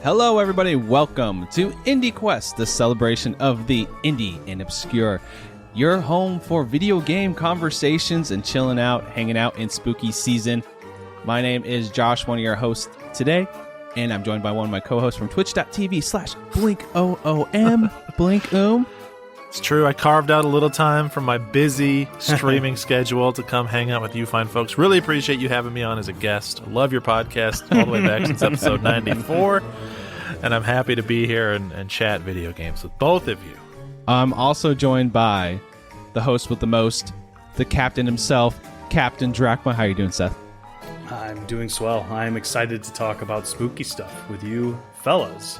Hello, everybody. Welcome to IndieQuest, the celebration of the indie and obscure. Your home for video game conversations and chilling out, hanging out in spooky season. My name is Josh, one of your hosts today, and I'm joined by one of my co-hosts from twitch.tv/BlinkOOM. Blink. It's true. I carved out a little time from my busy streaming schedule to come hang out with you fine folks. Really appreciate you having me on as a guest. Love your podcast all the way back since episode 94. And I'm happy to be here and chat video games with both of you. I'm also joined by the host with the most, the captain himself, Captain Drachma. How you doing, Seth? I'm doing swell. I'm excited to talk about spooky stuff with you fellas.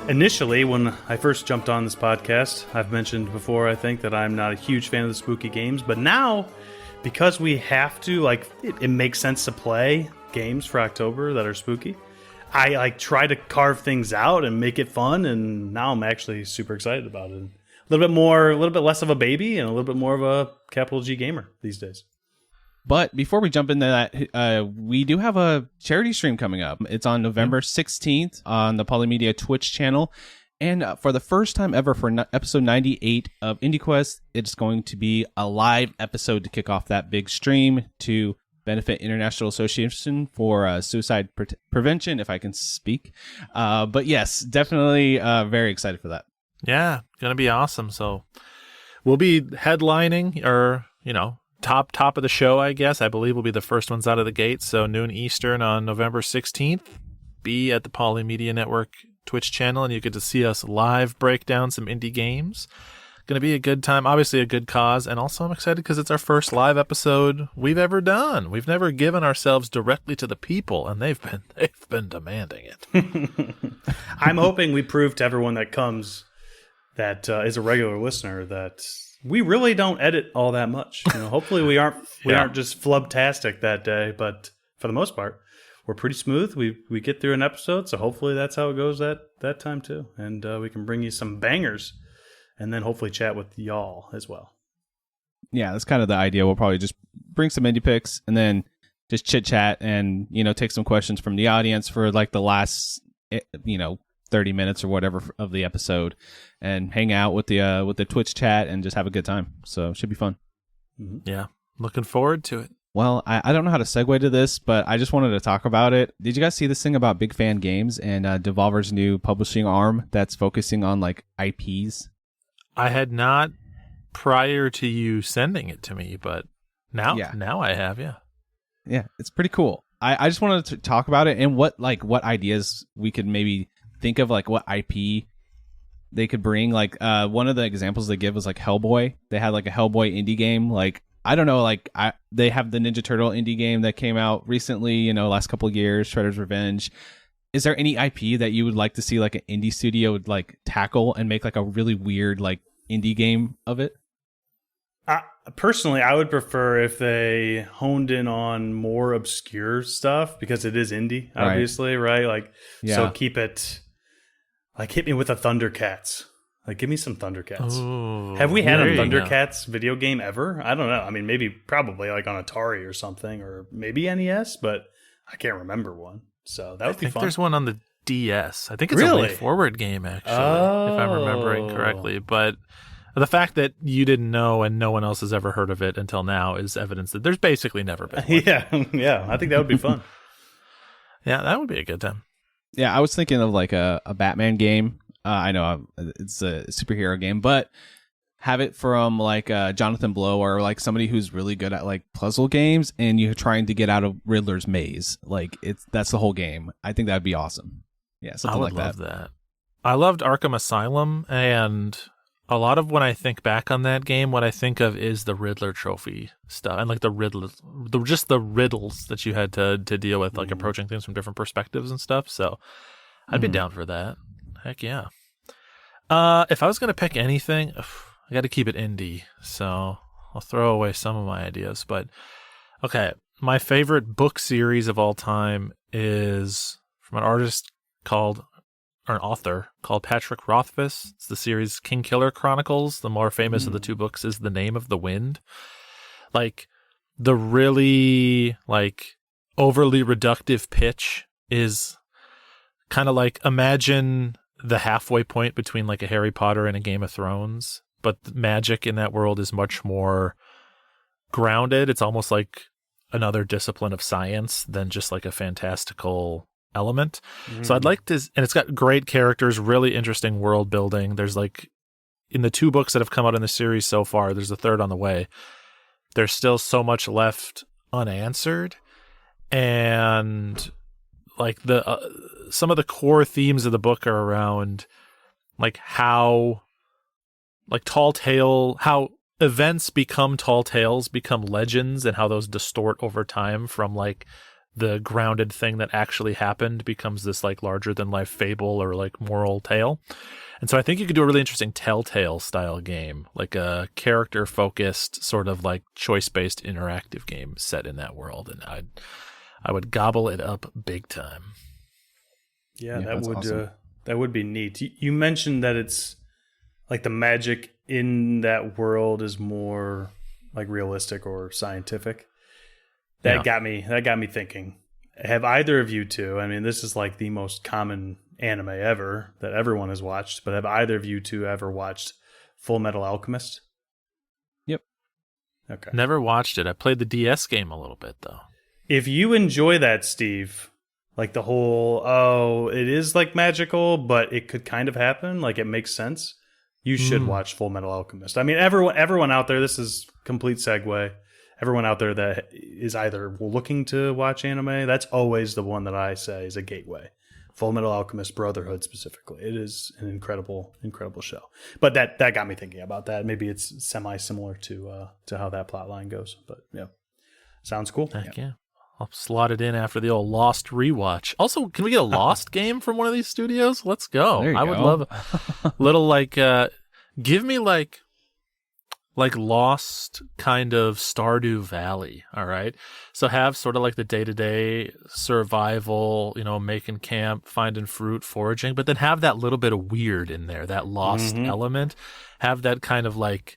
Initially, when I first jumped on this podcast, I've mentioned before, I think, that I'm not a huge fan of the spooky games. But now, because we have to, it makes sense to play games for October that are spooky, I try to carve things out and make it fun. And now I'm actually super excited about it. A little bit less of a baby and a little bit more of a capital G gamer these days. But before we jump into that, we do have a charity stream coming up. It's on November 16th on the Polymedia Twitch channel. And for the first time ever for episode 98 of IndieQuest, it's going to be a live episode to kick off that big stream to benefit International Association for Suicide Prevention, if I can speak. But yes, definitely very excited for that. Yeah, going to be awesome. So we'll be headlining or, top of the show, I guess. I believe we'll be the first ones out of the gate. So noon Eastern on November 16th. Be at the Polymedia Network Twitch channel, and you get to see us live break down some indie games. Going to be a good time. Obviously a good cause. And also I'm excited because it's our first live episode we've ever done. We've never given ourselves directly to the people, and they've been demanding it. I'm hoping we prove to everyone that comes that is a regular listener that we really don't edit all that much. Hopefully we aren't just flubtastic that day, but for the most part, we're pretty smooth. We get through an episode, so hopefully that's how it goes that time too. And we can bring you some bangers and then hopefully chat with y'all as well. Yeah, that's kind of the idea. We'll probably just bring some indie picks and then just chit chat and, take some questions from the audience for the last, 30 minutes or whatever of the episode, and hang out with the Twitch chat and just have a good time. So it should be fun. Mm-hmm. Yeah, looking forward to it. Well, I don't know how to segue to this, but I just wanted to talk about it. Did you guys see this thing about Big Fan Games and Devolver's new publishing arm that's focusing on IPs? I had not prior to you sending it to me, but now I have, yeah. Yeah, it's pretty cool. I just wanted to talk about it and what ideas we could maybe think of, what IP they could bring. One of the examples they give was Hellboy. They had a Hellboy indie game. I don't know, they have the Ninja Turtle indie game that came out recently, last couple of years, Shredder's Revenge. Is there any IP that you would like to see an indie studio would tackle and make a really weird indie game of it? Personally, I would prefer if they honed in on more obscure stuff, because it is indie, obviously, right? So keep it, hit me with a Thundercats. Give me some Thundercats. Ooh, have we had a Thundercats video game ever? I don't know. I mean, probably on Atari or something, or maybe NES, but I can't remember one. So that would be fun. I think there's one on the DS. I think it's a Way Forward game, actually, if I'm remembering correctly. But the fact that you didn't know and no one else has ever heard of it until now is evidence that there's basically never been one. Yeah. I think that would be fun. Yeah, that would be a good time. Yeah, I was thinking of a Batman game. I know it's a superhero game, but have it from Jonathan Blow or somebody who's really good at puzzle games, and you're trying to get out of Riddler's maze. That's the whole game. I think that'd be awesome. Yeah, something like that. I would love that. I loved Arkham Asylum, and a lot of when I think back on that game, what I think of is the Riddler trophy stuff and the riddles that you had to deal with, approaching things from different perspectives and stuff. So I'd be down for that. Heck yeah. If I was going to pick anything, I got to keep it indie, so I'll throw away some of my ideas. But okay, my favorite book series of all time is from an author called Patrick Rothfuss. It's the series King Killer Chronicles. The more famous of the two books is The Name of the Wind. The really overly reductive pitch is kind of like imagine the halfway point between like a Harry Potter and a Game of Thrones, but the magic in that world is much more grounded. It's almost like another discipline of science than just like a fantastical element. So I'd like to, and it's got great characters, really interesting world building. There's like, in the 2 books that have come out in the series so far, there's a third on the way. There's still so much left unanswered. And like some of the core themes of the book are around like how events become tall tales, become legends, and how those distort over time from like the grounded thing that actually happened becomes this like larger than life fable or like moral tale. And so I think you could do a really interesting Telltale style game, like a character focused sort of like choice based interactive game set in that world. And I would gobble it up big time. Yeah, that would be neat. You mentioned that it's like the magic in that world is more like realistic or scientific. That got me thinking. Have either of you two, I mean, this is like the most common anime ever that everyone has watched, but have either of you two ever watched Full Metal Alchemist? Yep. Okay. Never watched it. I played the DS game a little bit though. If you enjoy that, Steve, like the whole, it is like magical, but it could kind of happen, like it makes sense, you should watch Full Metal Alchemist. I mean, everyone out there, this is complete segue. Everyone out there that is either looking to watch anime, that's always the one that I say is a gateway. Full Metal Alchemist Brotherhood specifically. It is an incredible, incredible show. But that got me thinking about that. Maybe it's semi-similar to how that plot line goes. But yeah, sounds cool. Heck yeah. I'll slot it in after the old Lost rewatch. Also, can we get a Lost game from one of these studios? Let's go. I would love a little like, give me like Lost kind of Stardew Valley, all right? So have sort of like the day-to-day survival, making camp, finding fruit, foraging, but then have that little bit of weird in there, that Lost element. Have that kind of like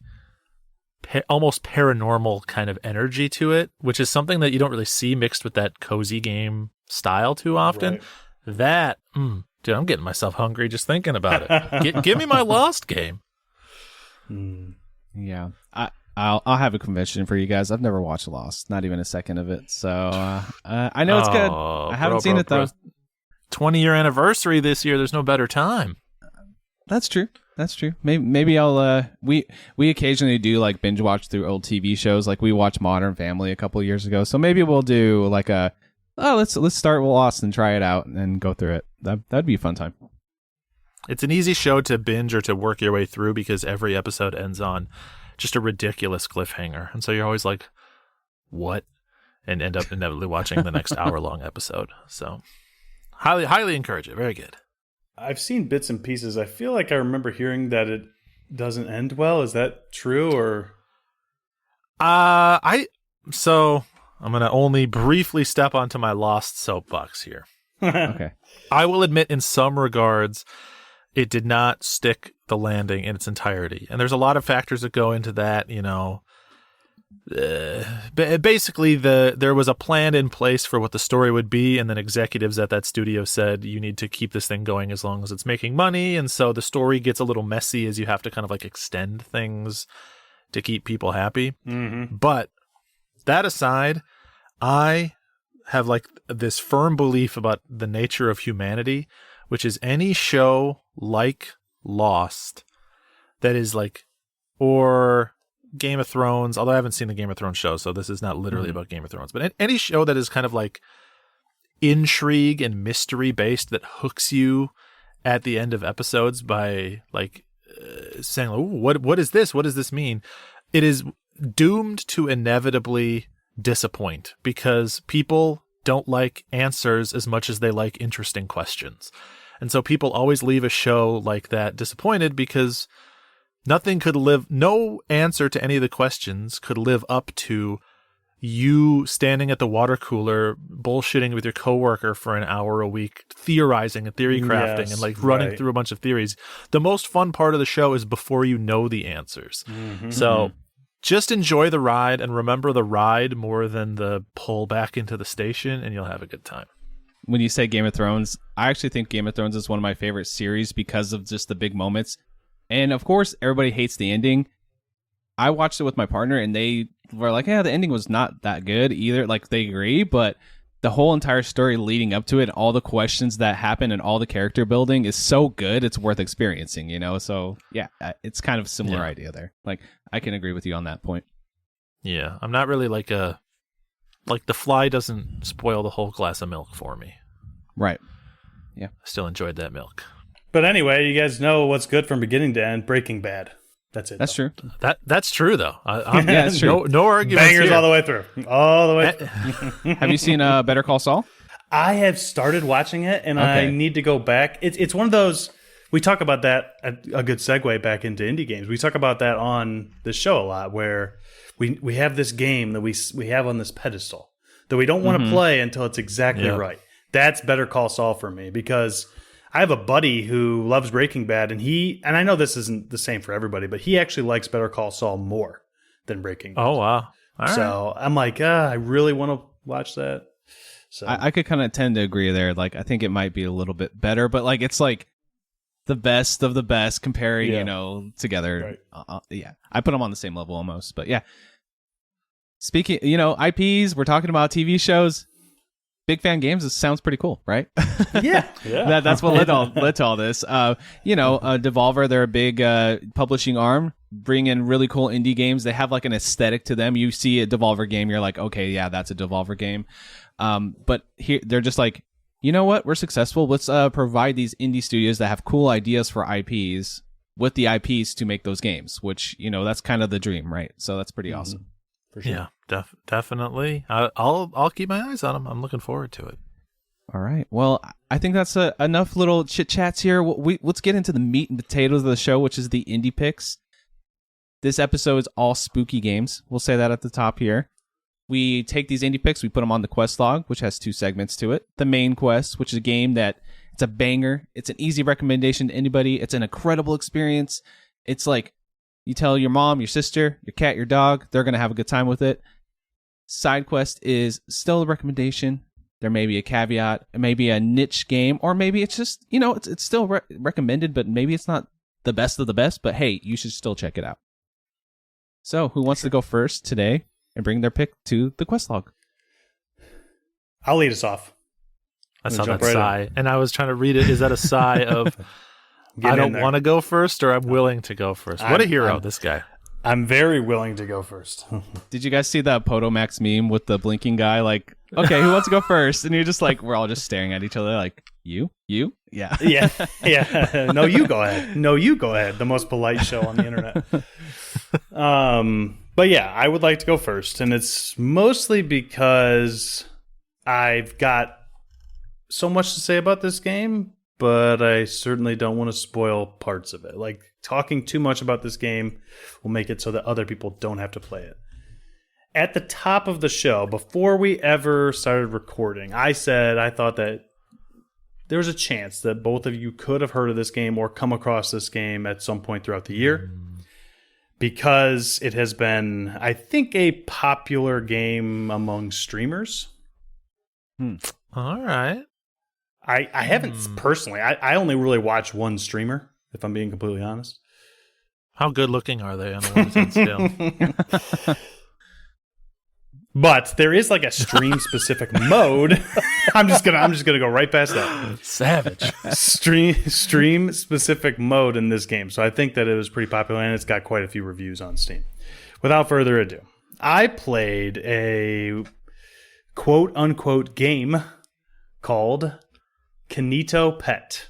almost paranormal kind of energy to it, which is something that you don't really see mixed with that cozy game style too often. Right. That, dude, I'm getting myself hungry just thinking about it. Give me my Lost game. Yeah, I'll have a confession for you guys. I've never watched Lost, not even a second of it. So I know it's good. I haven't seen it though. 20-year anniversary this year. There's no better time. That's true. Maybe I'll. We occasionally do like binge watch through old TV shows. Like we watched Modern Family a couple of years ago. So maybe we'll do like let's start with Lost and try it out and go through it. That'd be a fun time. It's an easy show to binge or to work your way through because every episode ends on just a ridiculous cliffhanger. And so you're always like, what? And end up inevitably watching the next hour-long episode. So highly, highly encourage it. Very good. I've seen bits and pieces. I feel like I remember hearing that it doesn't end well. Is that true or? So I'm going to only briefly step onto my Lost soapbox here. Okay. I will admit in some regards, it did not stick the landing in its entirety. And there's a lot of factors that go into that, basically there was a plan in place for what the story would be, and then executives at that studio said, you need to keep this thing going as long as it's making money. And so the story gets a little messy as you have to kind of like extend things to keep people happy. But that aside, I have like this firm belief about the nature of humanity, which is any show like Lost that is like, or Game of Thrones, although I haven't seen the Game of Thrones show, so this is not literally about Game of Thrones, but any show that is kind of like intrigue and mystery based that hooks you at the end of episodes by like saying, oh, what is this? What does this mean? It is doomed to inevitably disappoint because people don't like answers as much as they like interesting questions. And so people always leave a show like that disappointed because no answer to any of the questions could live up to you standing at the water cooler, bullshitting with your coworker for an hour a week, theorizing and theory crafting and like running through a bunch of theories. The most fun part of the show is before you know the answers. So just enjoy the ride and remember the ride more than the pull back into the station, and you'll have a good time. when you say Game of Thrones, I actually think Game of Thrones is one of my favorite series because of just the big moments. And of course, everybody hates the ending. I watched it with my partner, and they were like, "Yeah, the ending was not that good either." Like they agree, but the whole entire story leading up to it, all the questions that happen, and all the character building is so good. It's worth experiencing, you know. So yeah, it's kind of a similar idea there. Like I can agree with you on that point. Yeah, I'm not really like The Fly doesn't spoil the whole glass of milk for me. Right. Yeah. I still enjoyed that milk. But anyway, you guys know what's good from beginning to end. Breaking Bad. That's it. That's true. That's true, though. Yeah, that's true. No arguments Bangers here. all the way through. All the way. Have you seen Better Call Saul? I have started watching it, and I need to go back. It's one of those. We talk about that, a good segue back into indie games. We talk about that on this show a lot, where we have this game that we have on this pedestal that we don't want to play until it's exactly right. That's Better Call Saul for me, because I have a buddy who loves Breaking Bad, and I know this isn't the same for everybody, but he actually likes Better Call Saul more than Breaking Bad. Oh, wow. All so right. I'm like, I really want to watch that. So I could kind of tend to agree there. Like, I think it might be a little bit better, but like it's like the best of the best comparing, you know, together. Right. Yeah, I put them on the same level almost. But yeah, speaking, you know, IPs, we're talking about TV shows. Big Fan Games. This sounds pretty cool, right? Yeah. That's what led to all this. You know, Devolver, they're a big publishing arm, bring in really cool indie games. They have like an aesthetic to them. You see a Devolver game, you're like, okay, yeah, that's a Devolver game. But here they're just like, you know what? We're successful. Let's provide these indie studios that have cool ideas for IPs with the IPs to make those games, which, you know, that's kind of the dream, right? So that's pretty awesome. For sure. Yeah, definitely. I'll keep my eyes on them. I'm looking forward to it. All right. Well, I think that's enough little chit chats here. Let's get into the meat and potatoes of the show, which is the indie picks. This episode is all spooky games. We'll say that at the top here. We take these indie picks, we put them on the quest log, which has 2 segments to it. The main quest, which is a game that it's a banger. It's an easy recommendation to anybody. It's an incredible experience. It's like you tell your mom, your sister, your cat, your dog, they're going to have a good time with it. Side quest is still a recommendation. There may be a caveat, it may be a niche game, or maybe it's just, you know, it's still recommended, but maybe it's not the best of the best, but hey, you should still check it out. So who wants to go first today and bring their pick to the quest log? I'll lead us off. I saw that sigh, and I was trying to read it. Is that a sigh of, I don't want to go first, or I'm willing to go first? What a hero, this guy. I'm very willing to go first. Did you guys see that Potomax meme with the blinking guy? Like, okay, who wants to go first? And you're just like, we're all just staring at each other like, you? Yeah. Yeah. No, you go ahead. The most polite show on the internet. But yeah, I would like to go first. And it's mostly because I've got so much to say about this game, but I certainly don't want to spoil parts of it. Like, talking too much about this game will make it so that other people don't have to play it. At the top of the show, before we ever started recording, I said I thought that there was a chance that both of you could have heard of this game or come across this game at some point throughout the year, because it has been, I think, a popular game among streamers. All right. I haven't personally. I only really watch one streamer, if I'm being completely honest. How good looking are they on a 1 to 10 scale? But there is like a stream specific mode. I'm just gonna go right past that. Savage. Stream specific mode in this game. So I think that it was pretty popular, and it's got quite a few reviews on Steam. Without further ado, I played a quote unquote game called KinitoPET.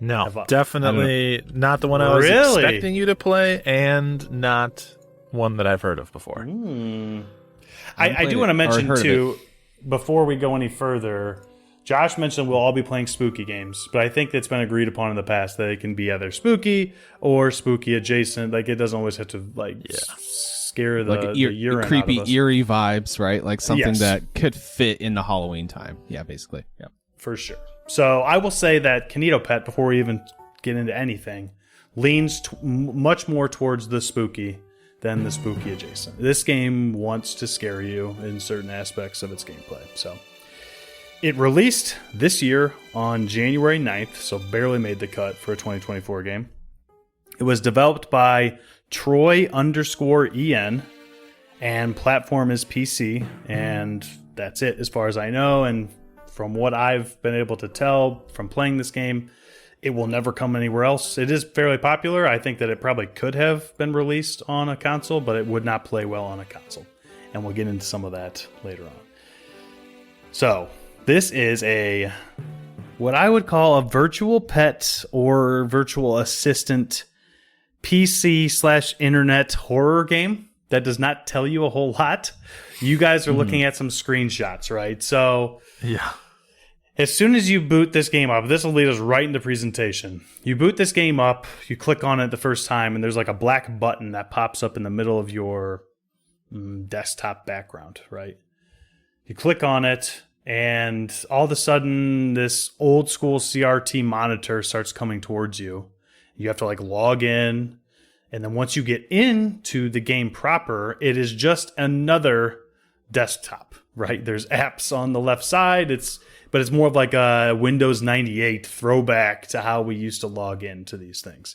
No, definitely not the one I was expecting you to play, and not one that I've heard of before. I do want to mention, too, before we go any further, Josh mentioned we'll all be playing spooky games, but I think it's been agreed upon in the past that it can be either spooky or spooky adjacent. Like, it doesn't always have to, scare the urine creepy, out of us. eerie vibes, right? Like something that could fit in the Halloween time. Yeah, basically. Yeah, for sure. So I will say that KinitoPET, before we even get into anything, leans much more towards the spooky than the spooky adjacent. This game wants to scare you in certain aspects of its gameplay. So It released this year on January 9th, so barely made the cut for a 2024 game. It was developed by Troy_EN, and platform is PC, and that's it as far as I know. And from what I've been able to tell from playing this game, it will never come anywhere else. It is fairly popular. I think that it probably could have been released on a console, but it would not play well on a console. And we'll get into some of that later on. So, this is what I would call a virtual pet or virtual assistant PC/internet horror game that does not tell you a whole lot. You guys are looking at some screenshots, right? So, yeah. As soon as you boot this game up, this will lead us right into presentation. You boot this game up, you click on it the first time, and there's like a black button that pops up in the middle of your desktop background, right? You click on it, and all of a sudden, this old school CRT monitor starts coming towards you. You have to like log in, and then once you get into the game proper, it is just another desktop, right? There's apps on the left side. But it's more of like a Windows 98 throwback to how we used to log into these things.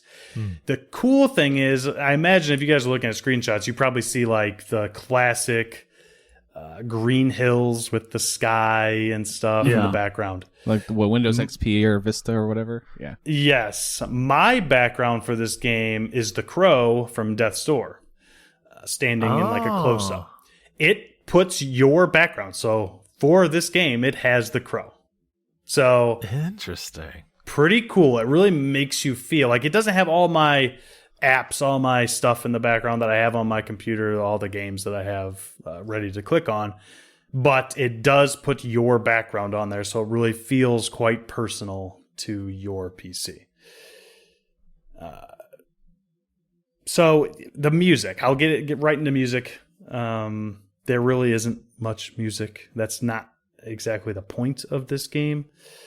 The cool thing is, I imagine if you guys are looking at screenshots, you probably see like the classic green hills with the sky and stuff in the background. Like what, Windows XP or Vista or whatever? Yeah. Yes. My background for this game is the crow from Death's Door, standing in like a close-up. It puts your background, so for this game, it has the crow. So interesting. Pretty cool. It really makes you feel like it doesn't have all my apps, all my stuff in the background that I have on my computer, all the games that I have ready to click on. But it does put your background on there, so it really feels quite personal to your PC. So the music, I'll get right into music. There really isn't much music. That's not exactly the point of this game.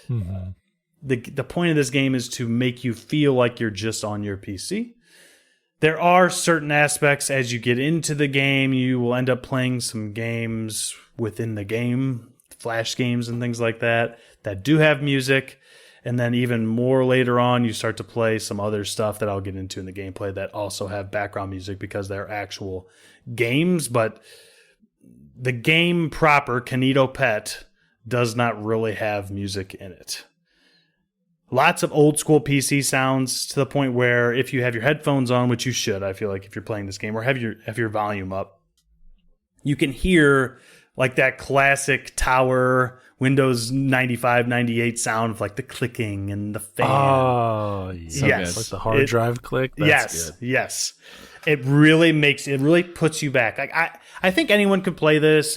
The point of this game is to make you feel like you're just on your PC. There are certain aspects as you get into the game. You will end up playing some games within the game, flash games and things like that do have music. And then even more later on, you start to play some other stuff that I'll get into in the gameplay that also have background music because they're actual games. But the game proper, KinitoPET, does not really have music in it. Lots of old school PC sounds to the point where if you have your headphones on, which you should, I feel like if you're playing this game, or have your volume up, you can hear like that classic tower Windows 95, 98 sound of like the clicking and the fan. Oh, yeah. Yes. Like the hard drive click. That's good. Yes. It really puts you back. Like I think anyone could play this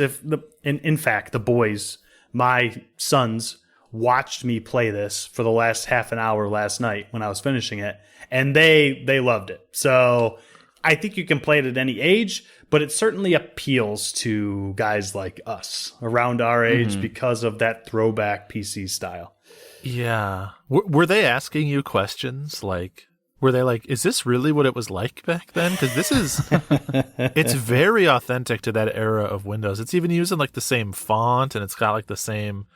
in fact, the boys, my sons, watched me play this for the last half an hour last night when I was finishing it, and they loved it. So I think you can play it at any age, but it certainly appeals to guys like us around our age because of that throwback PC style. Yeah. Were they asking you questions like, were they like, is this really what it was like back then? Because this is, it's very authentic to that era of Windows. It's even using like the same font, and it's got like the same,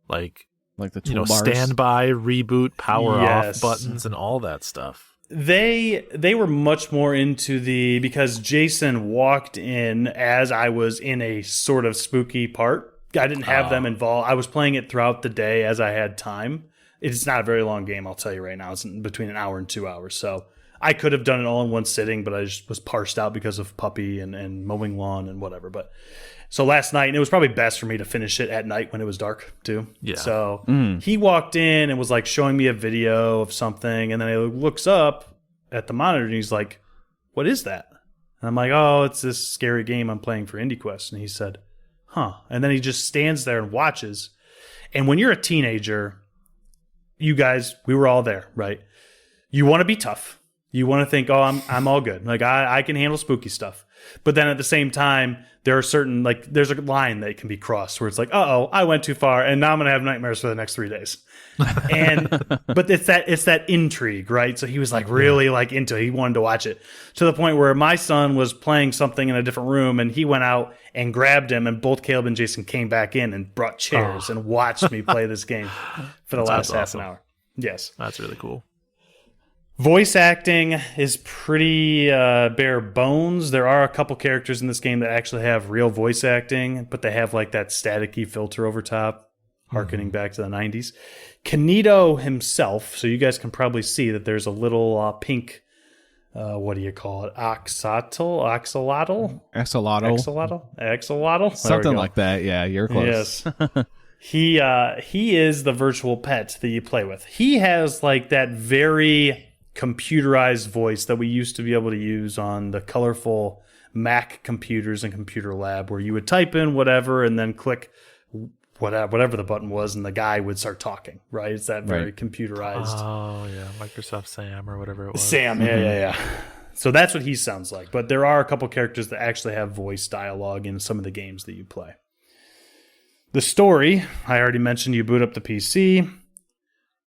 like the toolbars, standby, reboot, power off buttons, and all that stuff. They were much more into because Jason walked in as I was in a sort of spooky part. I didn't have them involved. I was playing it throughout the day as I had time. It's not a very long game, I'll tell you right now. It's between an hour and 2 hours. So I could have done it all in one sitting, but I just was parsed out because of puppy and mowing lawn and whatever. But so last night, and it was probably best for me to finish it at night when it was dark too. Yeah. So he walked in and was like showing me a video of something, and then he looks up at the monitor and he's like, "What is that?" And I'm like, "Oh, it's this scary game I'm playing for IndieQuest." And he said, "Huh." And then he just stands there and watches. And when you're a teenager, you guys, we were all there, right? You want to be tough. You want to think, "Oh, I'm all good. Like I can handle spooky stuff." But then at the same time, there are certain, like, there's a line that can be crossed where it's like, I went too far, and now I'm going to have nightmares for the next 3 days. But it's that intrigue, right? So he was like really like into it. He wanted to watch it to the point where my son was playing something in a different room, and he went out and grabbed him, and both Caleb and Jason came back in and brought chairs and watched me play this game for the last half an hour. Yes. That's really cool. Voice acting is pretty bare bones. There are a couple characters in this game that actually have real voice acting, but they have like that staticky filter over top, harkening back to the 90s. Kinito himself, so you guys can probably see that there's a little pink, what do you call it? Axolotl? Something like that. Yeah, you're close. Yes. He is the virtual pet that you play with. He has like that very computerized voice that we used to be able to use on the colorful Mac computers and Computer Lab, where you would type in whatever and then click whatever the button was, and the guy would start talking, right? It's that very computerized. Oh, yeah. Microsoft Sam or whatever it was. Sam, yeah. So that's what he sounds like. But there are a couple characters that actually have voice dialogue in some of the games that you play. The story, I already mentioned, you boot up the PC.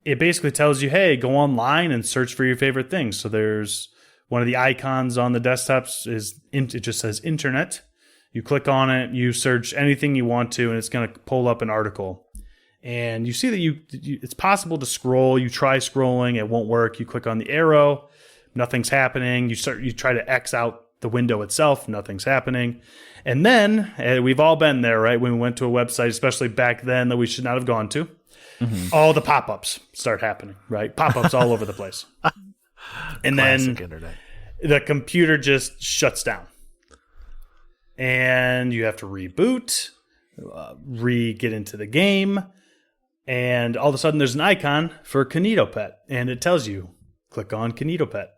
It basically tells you, hey, go online and search for your favorite things. So there's one of the icons on the desktops it just says internet. You click on it, you search anything you want to, and it's going to pull up an article. And you see that it's possible to scroll. You try scrolling, it won't work. You click on the arrow, nothing's happening. You try to X out the window itself, nothing's happening. And then, we've all been there, right? When we went to a website, especially back then that we should not have gone to, all the pop-ups start happening, right? Pop-ups all over the place. And Classic then internet. The computer just shuts down. And you have to reboot, get into the game, and all of a sudden there's an icon for KinitoPET, and it tells you, click on KinitoPET.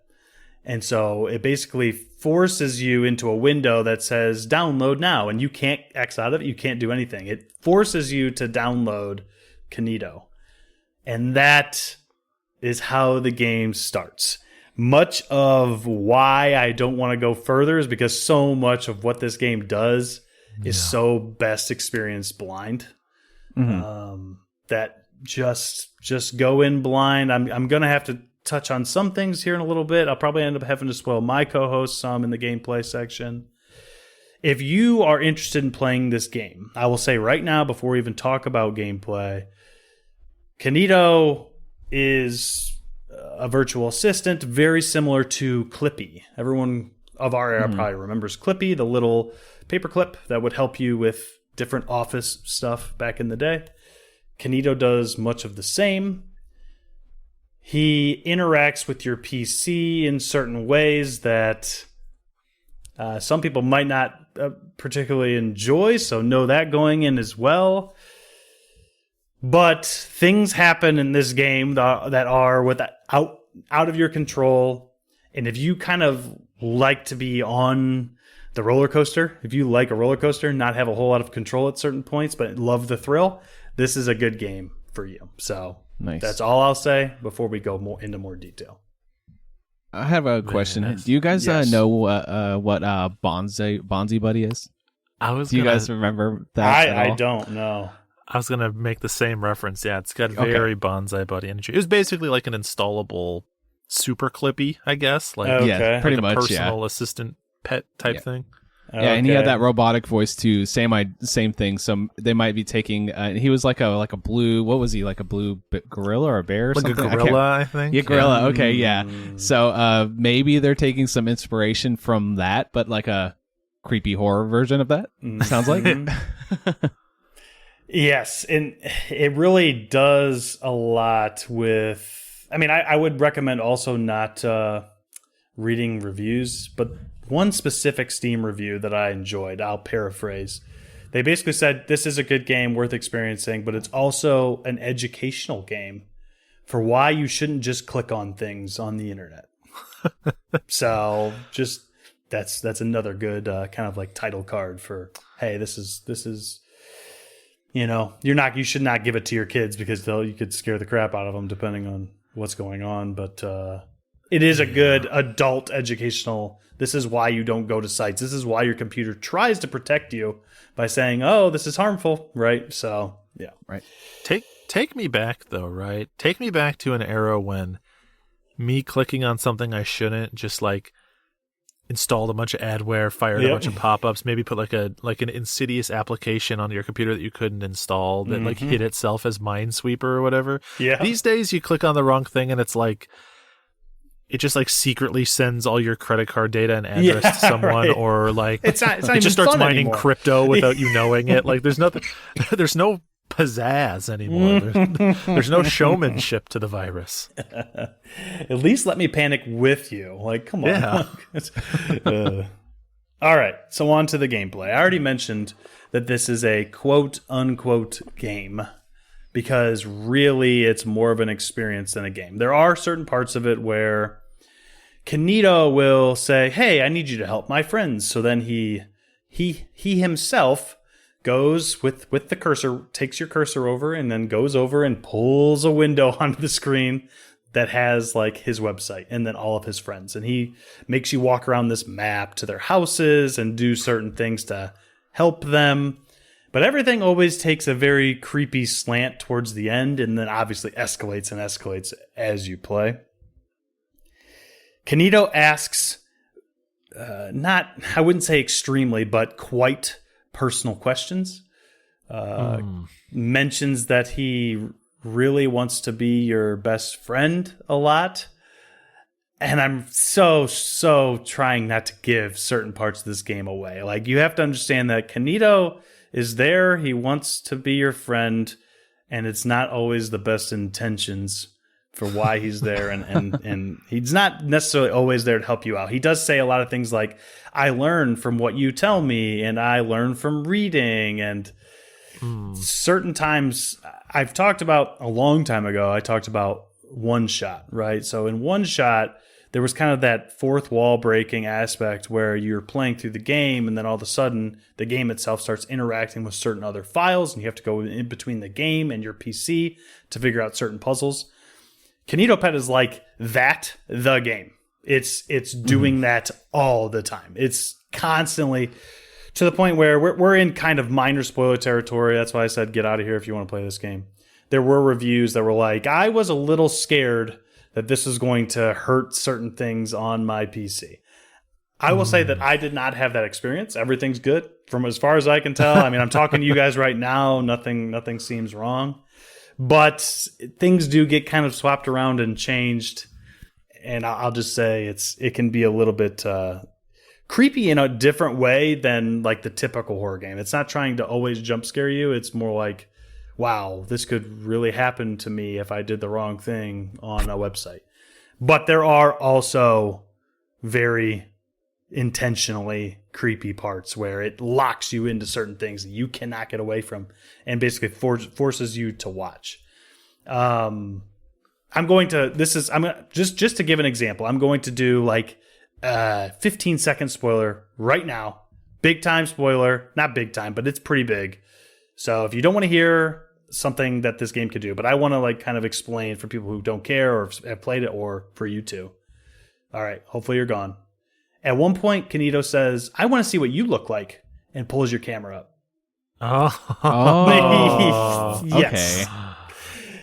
And so it basically forces you into a window that says download now, and you can't X out of it, you can't do anything. It forces you to download Kinito. And that is how the game starts. Much of why I don't want to go further is because so much of what this game does is so best experienced blind. That just go in blind. I'm going to have to touch on some things here in a little bit. I'll probably end up having to spoil my co-host some in the gameplay section. If you are interested in playing this game, I will say right now, before we even talk about gameplay, Kinito is a virtual assistant, very similar to Clippy. Everyone of our era probably remembers Clippy, the little paperclip that would help you with different office stuff back in the day. Kinito does much of the same. He interacts with your PC in certain ways that some people might not particularly enjoy, so know that going in as well. But things happen in this game that are out of your control. And if you kind of like to be on the roller coaster, if you like a roller coaster, not have a whole lot of control at certain points, but love the thrill, this is a good game for you. So nice. That's all I'll say before we go into more detail. I have a question. Nice. Do you guys know what Bonzi Buddy is? Do you guys remember that? I don't know. I was going to make the same reference. Yeah, it's got very Bonsai Buddy energy. It was basically like an installable Super Clippy, I guess. Like, yeah, pretty much, personal assistant pet type thing. Yeah, and he had that robotic voice too. Same thing. Some they might be taking. He was like a blue. What was he, like a blue gorilla or a bear? Or like something? a gorilla, I think. Yeah, gorilla. Okay, yeah. So maybe they're taking some inspiration from that, but like a creepy horror version of that. Sounds like. Yes, and it really does a lot with... I mean, I would recommend also not reading reviews, but one specific Steam review that I enjoyed, I'll paraphrase. They basically said, this is a good game worth experiencing, but it's also an educational game for why you shouldn't just click on things on the internet. So just that's another good kind of like title card for, hey, this is you should not give it to your kids because you could scare the crap out of them depending on what's going on. But it is a good adult educational. This is why you don't go to sites. This is why your computer tries to protect you by saying, "Oh, this is harmful," right? So, yeah, right. Take me back though, right? Take me back to an era when me clicking on something I shouldn't just like installed a bunch of adware, fired a bunch of pop-ups, maybe put like an insidious application on your computer that you couldn't install that like hid itself as Minesweeper or whatever. Yeah. These days you click on the wrong thing and it's like it just like secretly sends all your credit card data and address to someone, or like it's not it just starts mining anymore. crypto without you knowing it. Like there's no pizzazz anymore. There's no showmanship to the virus. At least let me panic with you. Like, come on. Yeah. All right, so on to the gameplay. I already mentioned that this is a quote-unquote game because really it's more of an experience than a game. There are certain parts of it where Kinito will say, "Hey, I need you to help my friends." So then he himself goes with the cursor, takes your cursor over, and then goes over and pulls a window onto the screen that has like his website and then all of his friends. And he makes you walk around this map to their houses and do certain things to help them. But everything always takes a very creepy slant towards the end and then obviously escalates and escalates as you play. Kinito asks, I wouldn't say extremely, but quite personal questions. Mentions that he really wants to be your best friend a lot. And I'm so trying not to give certain parts of this game away. Like, you have to understand that Kinito is there. He wants to be your friend, and it's not always the best intentions for why he's there. And he's not necessarily always there to help you out. He does say a lot of things like, "I learn from what you tell me, and I learn from reading." And certain times, I've talked about a long time ago, I talked about One Shot, right? So in One Shot, there was kind of that fourth wall breaking aspect where you're playing through the game and then all of a sudden the game itself starts interacting with certain other files and you have to go in between the game and your PC to figure out certain puzzles. KinitoPET is like that, the game. It's doing that all the time. It's constantly to the point where we're in kind of minor spoiler territory. That's why I said get out of here if you want to play this game. There were reviews that were like, I was a little scared that this is going to hurt certain things on my PC. I will say that I did not have that experience. Everything's good from as far as I can tell. I mean, I'm talking to you guys right now. Nothing seems wrong. But things do get kind of swapped around and changed. And I'll just say it can be a little bit creepy in a different way than like the typical horror game. It's not trying to always jump scare you. It's more like, wow, this could really happen to me if I did the wrong thing on a website. But there are also very intentionally creepy parts where it locks you into certain things that you cannot get away from and basically forces you to watch. I'm going to just to give an example, I'm going to do like 15-second spoiler right now. Big time spoiler, not big time, but it's pretty big. So if you don't want to hear something that this game could do, but I want to like kind of explain for people who don't care or have played it or for you too. All right, hopefully you're gone. At one point, Kinito says, "I want to see what you look like," and pulls your camera up. Oh, yes.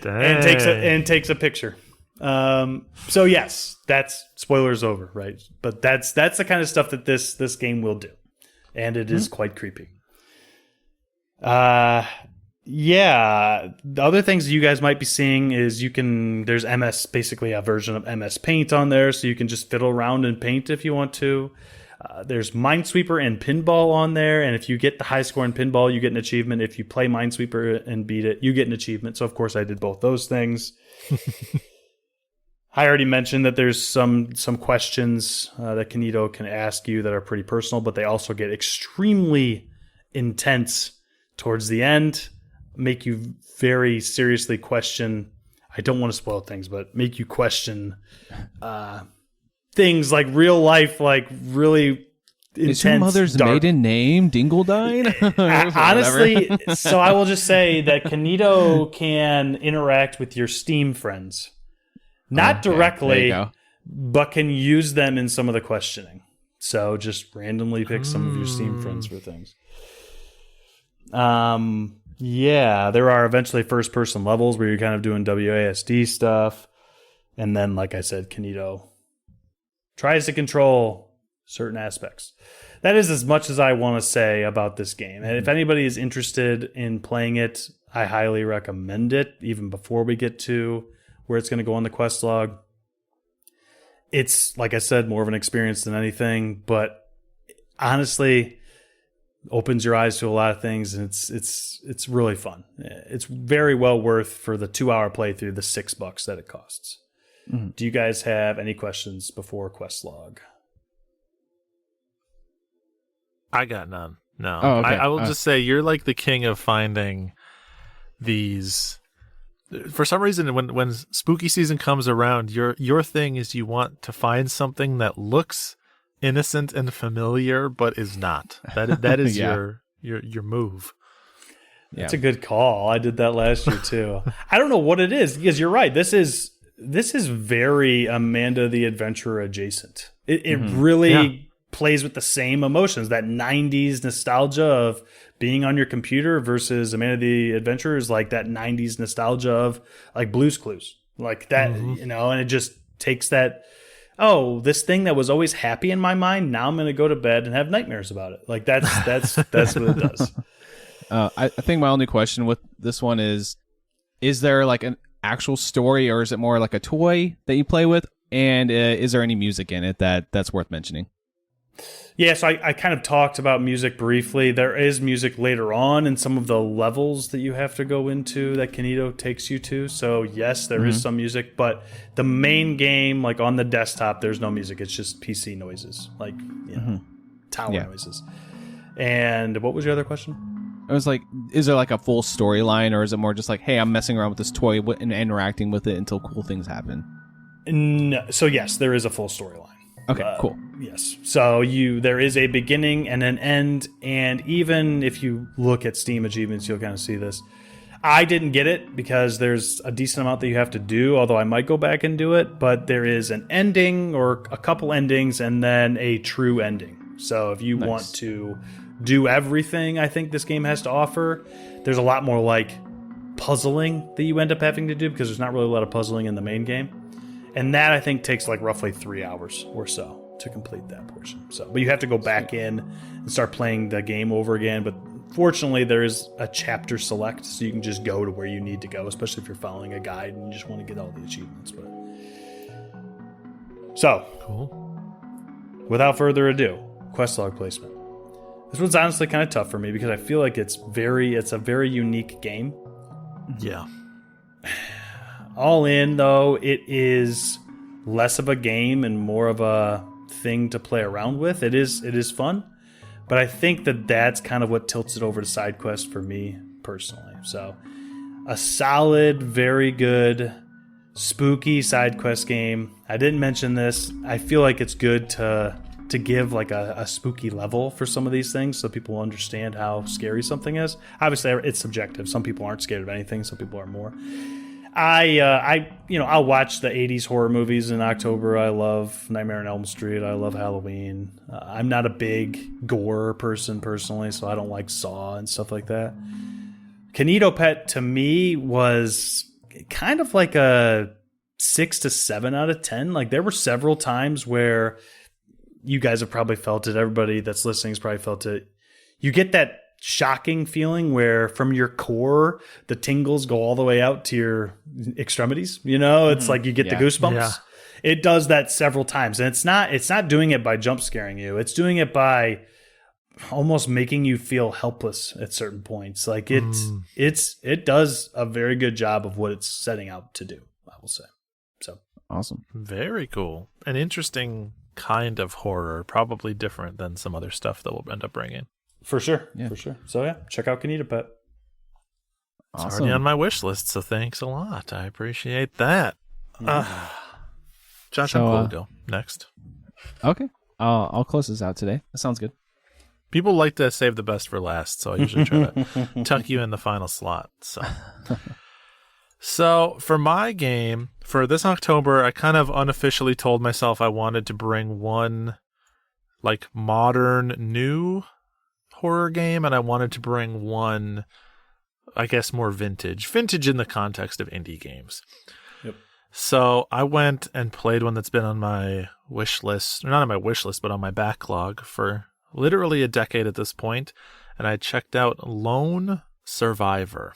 Okay. And takes a picture. So yes, that's spoilers over, right? But that's the kind of stuff that this game will do, and it is quite creepy. Yeah. The other things you guys might be seeing is there's MS, basically a version of MS Paint on there, so you can just fiddle around and paint if you want to. There's Minesweeper and Pinball on there, and if you get the high score in Pinball, you get an achievement. If you play Minesweeper and beat it, you get an achievement. So of course I did both those things. I already mentioned that there's some questions that Kinito can ask you that are pretty personal, but they also get extremely intense towards the end, make you very seriously question. I don't want to spoil things, but make you question things like real life, like really intense. Is your mother's maiden name Dingledine? Honestly, so I will just say that Kinito can interact with your Steam friends. Not directly, but can use them in some of the questioning. So just randomly pick some of your Steam friends for things. Yeah, there are eventually first-person levels where you're kind of doing WASD stuff. And then, like I said, Kinito tries to control certain aspects. That is as much as I want to say about this game. And if anybody is interested in playing it, I highly recommend it, even before we get to where it's going to go on the quest log. It's, like I said, more of an experience than anything, but honestly, opens your eyes to a lot of things, and it's really fun. It's very well worth for the 2-hour playthrough, the $6 that it costs. Mm-hmm. Do you guys have any questions before quest log? I got none. No. Oh, okay. I will just say you're like the king of finding these. For some reason, when spooky season comes around, your thing is you want to find something that looks innocent and familiar, but is not. That is your move. Yeah. That's a good call. I did that last year too. I don't know what it is, because you're right. This is very Amanda the Adventurer adjacent. It really plays with the same emotions, that 90s nostalgia of being on your computer versus Amanda the Adventurer is like that 90s nostalgia of like Blue's Clues. Like that, and it just takes that, this thing that was always happy in my mind, now I'm going to go to bed and have nightmares about it. Like that's what it does. I think my only question with this one is there like an actual story, or is it more like a toy that you play with? And is there any music in it that's worth mentioning? Yeah, so I kind of talked about music briefly. There is music later on in some of the levels that you have to go into that Kinito takes you to. So yes, there is some music, but the main game, like on the desktop, there's no music. It's just PC noises, like tower noises. And what was your other question? I was like, is there like a full storyline, or is it more just like, hey, I'm messing around with this toy and interacting with it until cool things happen? No. So yes, there is a full storyline. Okay, cool. Yes. So there is a beginning and an end, and even if you look at Steam achievements, you'll kind of see this. I didn't get it because there's a decent amount that you have to do, although I might go back and do it, but there is an ending or a couple endings and then a true ending. So if you want to do everything I think this game has to offer, there's a lot more like puzzling that you end up having to do, because there's not really a lot of puzzling in the main game. And that, I think, takes like roughly 3 hours or so to complete that portion. But you have to go back in and start playing the game over again. But fortunately, there is a chapter select, so you can just go to where you need to go, especially if you're following a guide and you just want to get all the achievements. So, cool. Without further ado, quest log placement. This one's honestly kind of tough for me because I feel like it's a very unique game. Yeah. All in, though, it is less of a game and more of a thing to play around with. It is fun, but I think that's kind of what tilts it over to side quest for me personally. So, a solid, very good, spooky side quest game. I didn't mention this. I feel like it's good to give like a spooky level for some of these things so people understand how scary something is. Obviously, it's subjective. Some people aren't scared of anything. Some people are more. I'll watch the 80s horror movies in October. I love Nightmare on Elm Street. I love Halloween. I'm not a big gore person personally, so I don't like Saw and stuff like that. KinitoPET to me was kind of like a 6 to 7 out of 10. Like there were several times where you guys have probably felt it. Everybody that's listening has probably felt it. You get that shocking feeling where from your core the tingles go all the way out to your extremities. It's like you get the goosebumps. Yeah. It does that several times, and it's not doing it by jump scaring you. It's doing it by almost making you feel helpless at certain points. Like it does a very good job of what it's setting out to do, I will say. So awesome. Very cool. An interesting kind of horror, probably different than some other stuff that we'll end up bringing. For sure. So check out KinitoPET. Awesome. It's already on my wish list, so thanks a lot. I appreciate that. Josh, I'm cool to go next. Okay. I'll close this out today. That sounds good. People like to save the best for last, so I usually try to tuck you in the final slot. So for my game, for this October, I kind of unofficially told myself I wanted to bring one like modern new horror game, and I wanted to bring one, I guess, more vintage in the context of indie games. Yep. So I went and played one that's been on my wish list, or not on my wish list, but on my backlog for literally a decade at this point, and I checked out Lone Survivor.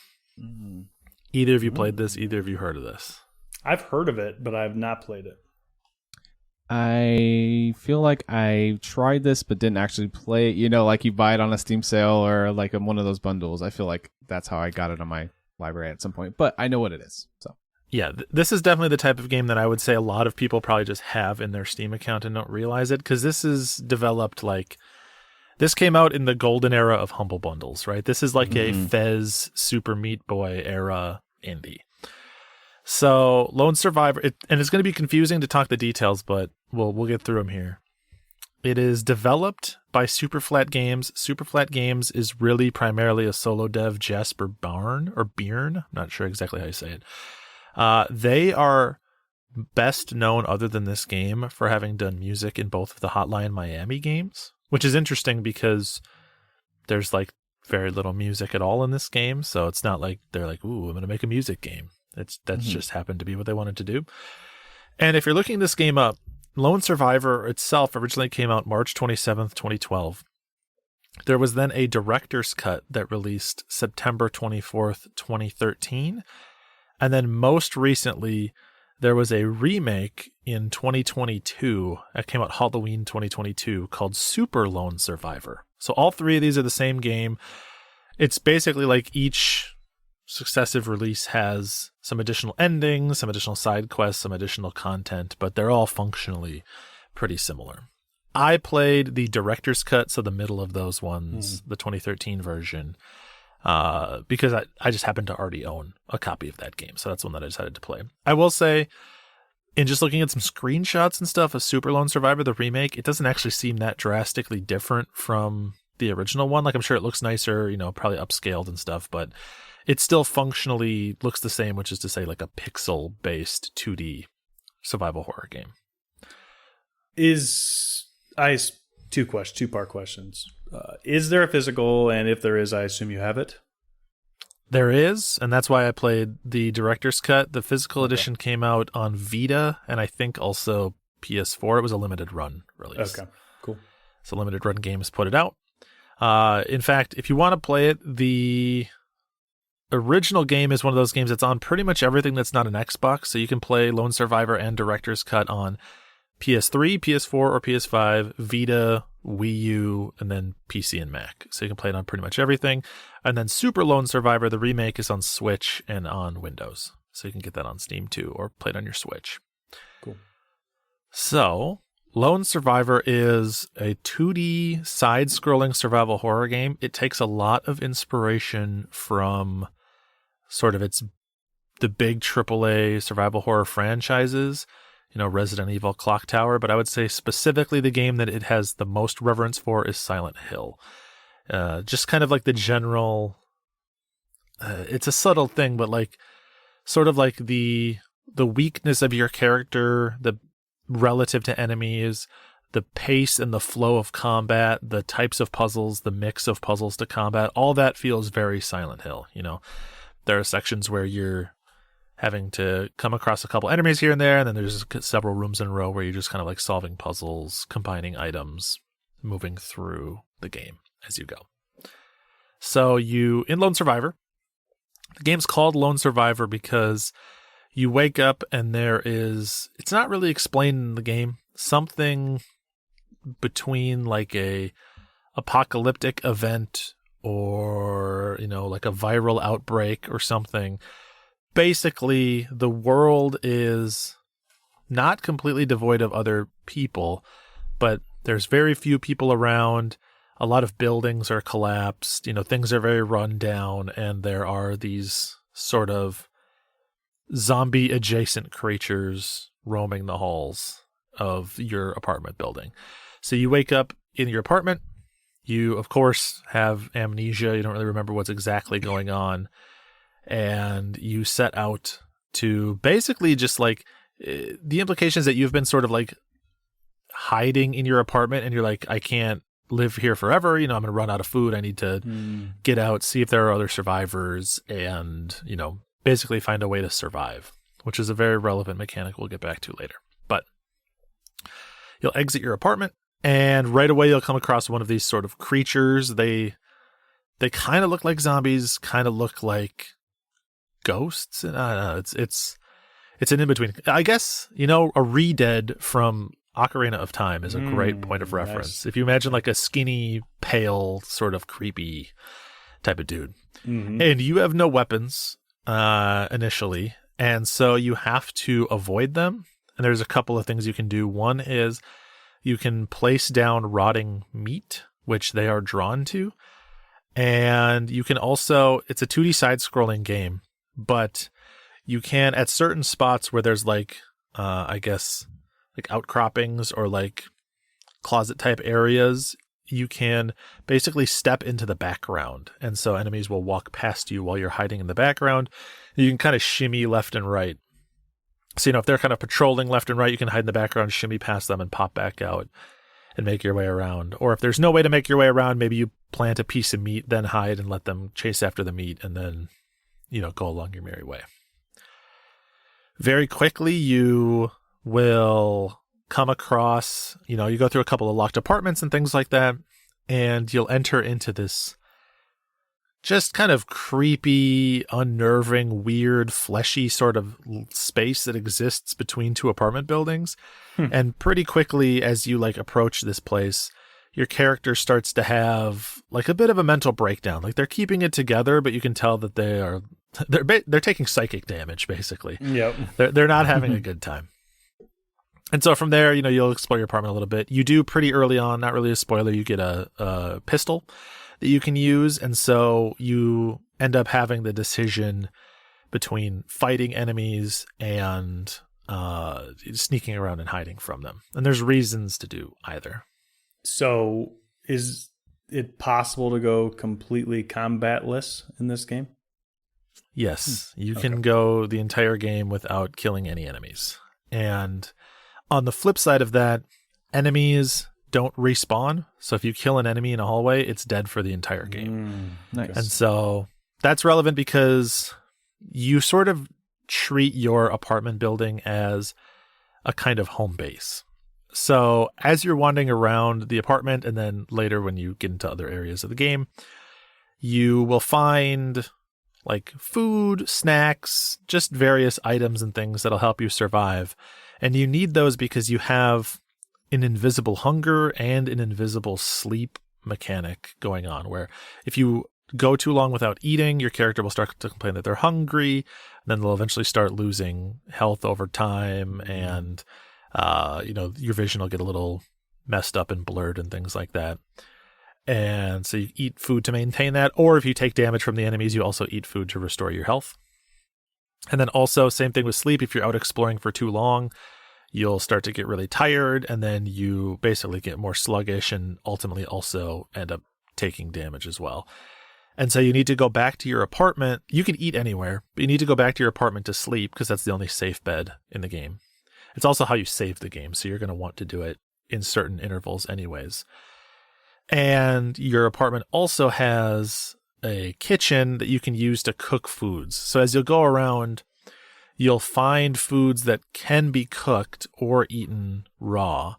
Either of you played this? Either of you heard of this? I've heard of it, but I have not played it. I feel like I tried this but didn't actually play it. You know, like you buy it on a Steam sale or like in one of those bundles. I feel like that's how I got it on my library at some point. But I know what it is. So yeah, this is definitely the type of game that I would say a lot of people probably just have in their Steam account and don't realize it, because this is developed like... This came out in the golden era of Humble Bundles, right? This is like a Fez Super Meat Boy era indie. So Lone Survivor, and it's going to be confusing to talk the details, but we'll get through them here. It is developed by Superflat Games. Superflat Games is really primarily a solo dev, Jasper Byrne. I'm not sure exactly how you say it. They are best known, other than this game, for having done music in both of the Hotline Miami games, which is interesting because there's like very little music at all in this game. So it's not like they're like, ooh, I'm going to make a music game. That's just happened to be what they wanted to do. And if you're looking this game up, Lone Survivor itself originally came out March 27th, 2012. There was then a director's cut that released September 24th, 2013. And then most recently, there was a remake in 2022. It came out Halloween 2022 called Super Lone Survivor. So all three of these are the same game. It's basically like each successive release has some additional endings, some additional side quests, some additional content, but they're all functionally pretty similar. I played the director's cut, so the middle of those ones, the 2013 version, because I just happened to already own a copy of that game, so that's one that I decided to play. I will say, in just looking at some screenshots and stuff of Super Lone Survivor, the remake, it doesn't actually seem that drastically different from the original one. Like, I'm sure it looks nicer, probably upscaled and stuff, but it still functionally looks the same, which is to say like a pixel-based 2D survival horror game. Two-part questions. Is there a physical, and if there is, I assume you have it? There is, and that's why I played the director's cut. The physical edition came out on Vita, and I think also PS4. It was a limited run release. Okay, cool. So limited run games put it out. In fact, if you want to play it, the original game is one of those games that's on pretty much everything that's not an Xbox. So you can play Lone Survivor and Director's Cut on PS3, PS4, or PS5, Vita, Wii U, and then PC and Mac. So you can play it on pretty much everything. And then Super Lone Survivor, the remake, is on Switch and on Windows. So you can get that on Steam too, or play it on your Switch. Cool. So Lone Survivor is a 2D side-scrolling survival horror game. It takes a lot of inspiration from sort of the big AAA survival horror franchises, Resident Evil, Clock Tower, but I would say specifically the game that it has the most reverence for is Silent Hill. Just kind of like the general, it's a subtle thing, but like sort of like the weakness of your character, the relative to enemies, the pace and the flow of combat, the types of puzzles, the mix of puzzles to combat, all that feels very Silent Hill. There are sections where you're having to come across a couple enemies here and there, and then there's several rooms in a row where you're just kind of like solving puzzles, combining items, moving through the game as you go. So in Lone Survivor, the game's called Lone Survivor because you wake up and it's not really explained in the game, something between like a apocalyptic event or, like a viral outbreak or something. Basically, the world is not completely devoid of other people, but there's very few people around. A lot of buildings are collapsed. Things are very run down, and there are these sort of zombie-adjacent creatures roaming the halls of your apartment building. So you wake up in your apartment. You, of course, have amnesia. You don't really remember what's exactly going on. and you set out to basically just like the implications that you've been sort of like hiding in your apartment, and you're like, I can't live here forever. I'm going to run out of food. I need to get out, see if there are other survivors, and, basically find a way to survive, which is a very relevant mechanic we'll get back to later. But you'll exit your apartment, and right away you'll come across one of these sort of creatures. They kind of look like zombies, kind of look like ghosts. And I don't know, it's an in-between. I guess, a Re-Dead from Ocarina of Time is a great point of reference. Nice. If you imagine like a skinny, pale, sort of creepy type of dude. Mm-hmm. And you have no weapons initially, and so you have to avoid them. And there's a couple of things you can do. One is you can place down rotting meat, which they are drawn to. And you can also, it's a 2D side-scrolling game, but you can, at certain spots where there's like, I guess, like outcroppings or like closet type areas, you can basically step into the background. And so enemies will walk past you while you're hiding in the background. You can kind of shimmy left and right. So, if they're kind of patrolling left and right, you can hide in the background, shimmy past them and pop back out and make your way around. Or if there's no way to make your way around, maybe you plant a piece of meat, then hide and let them chase after the meat, and then, go along your merry way. Very quickly, you will come across, you go through a couple of locked apartments and things like that, and you'll enter into this just kind of creepy, unnerving, weird, fleshy sort of space that exists between two apartment buildings. And pretty quickly, as you like approach this place, your character starts to have like a bit of a mental breakdown. Like they're keeping it together, but you can tell that they're taking psychic damage, basically. Yep. They're not having a good time. And so from there, you'll explore your apartment a little bit. You do pretty early on, not really a spoiler, you get a pistol that you can use. And so you end up having the decision between fighting enemies and sneaking around and hiding from them. And there's reasons to do either. So is it possible to go completely combatless in this game? Yes, you can go the entire game without killing any enemies. And on the flip side of that, enemies don't respawn. So if you kill an enemy in a hallway, it's dead for the entire game. Nice. And so that's relevant because you sort of treat your apartment building as a kind of home base. So as you're wandering around the apartment, and then later when you get into other areas of the game, you will find like food, snacks, just various items and things that'll help you survive. And you need those because you have an invisible hunger and an invisible sleep mechanic going on, where if you go too long without eating, your character will start to complain that they're hungry, and then they'll eventually start losing health over time, and your vision will get a little messed up and blurred and things like that. And so you eat food to maintain that, or if you take damage from the enemies, you also eat food to restore your health. And then also, same thing with sleep. If you're out exploring for too long, you'll start to get really tired, and then you basically get more sluggish and ultimately also end up taking damage as well. And so you need to go back to your apartment. You can eat anywhere, but you need to go back to your apartment to sleep because that's the only safe bed in the game. It's also how you save the game, so you're going to want to do it in certain intervals anyways. And your apartment also has a kitchen that you can use to cook foods. So as you'll go around, you'll find foods that can be cooked or eaten raw.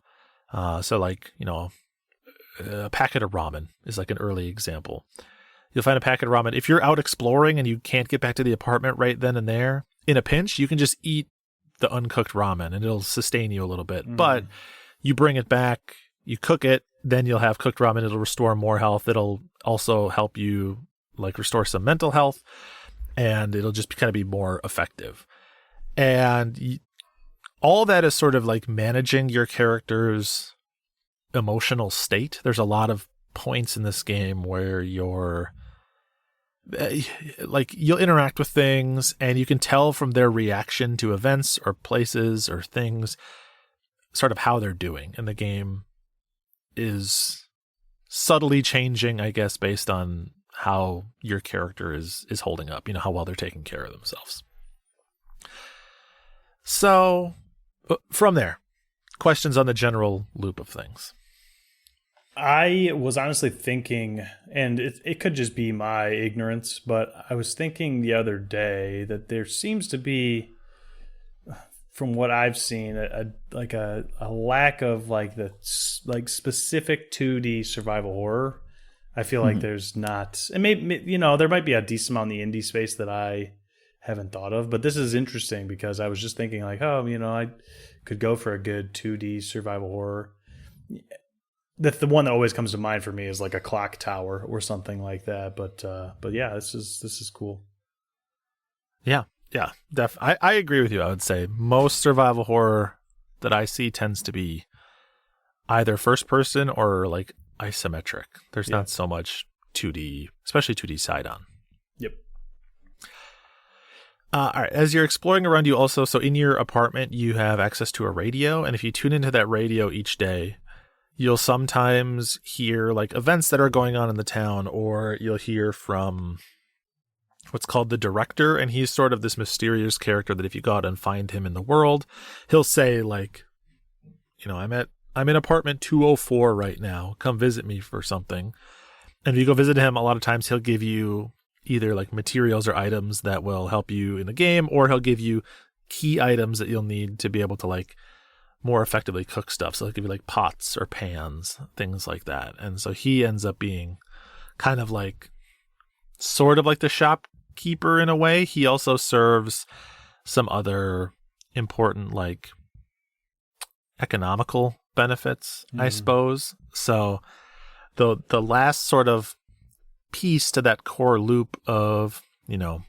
So like, a packet of ramen is like an early example. You'll find a packet of ramen. If you're out exploring and you can't get back to the apartment right then and there, in a pinch, you can just eat the uncooked ramen and it'll sustain you a little bit. But you bring it back, you cook it, then you'll have cooked ramen. It'll restore more health. It'll also help you like restore some mental health, and it'll just kind of be more effective. And all that is sort of like managing your character's emotional state. There's a lot of points in this game where you'll interact with things and you can tell from their reaction to events or places or things sort of how they're doing. And the game is subtly changing, I guess, based on how your character is holding up, how well they're taking care of themselves. So from there, questions on the general loop of things. I was honestly thinking, and it could just be my ignorance, but I was thinking the other day that there seems to be, from what I've seen, a lack of the specific 2D survival horror. I feel like there's not, and maybe there might be a decent amount in the indie space that I haven't thought of, but this is interesting because I was just thinking I could go for a good 2D survival horror. The one that always comes to mind for me is like a Clock Tower or something like that. But yeah, this is cool. Yeah, I agree with you. I would say most survival horror that I see tends to be either first person or like isometric. There's not so much 2D, especially 2D side-on. Yep. All right. As you're exploring around, you also, so in your apartment, you have access to a radio, and if you tune into that radio each day, you'll sometimes hear like events that are going on in the town, or you'll hear from what's called the director, and he's sort of this mysterious character that if you go out and find him in the world, he'll say like, I'm in apartment 204 right now. Come visit me for something. And if you go visit him, a lot of times he'll give you either like materials or items that will help you in the game, or he'll give you key items that you'll need to be able to like more effectively cook stuff. So he'll give you like pots or pans, things like that. And so he ends up being kind of like sort of like the shopkeeper in a way. He also serves some other important like economical benefits, I suppose. So the last sort of piece to that core loop of,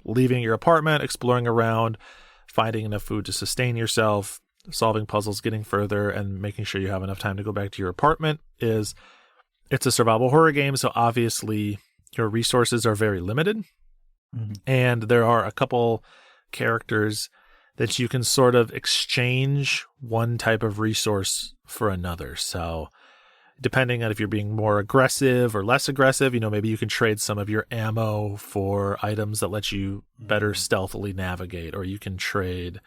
leaving your apartment, exploring around, finding enough food to sustain yourself, solving puzzles, getting further, and making sure you have enough time to go back to your apartment it's a survival horror game. So obviously your resources are very limited. And there are a couple characters that you can sort of exchange one type of resource for another. So depending on if you're being more aggressive or less aggressive, maybe you can trade some of your ammo for items that let you better stealthily navigate, or you can trade,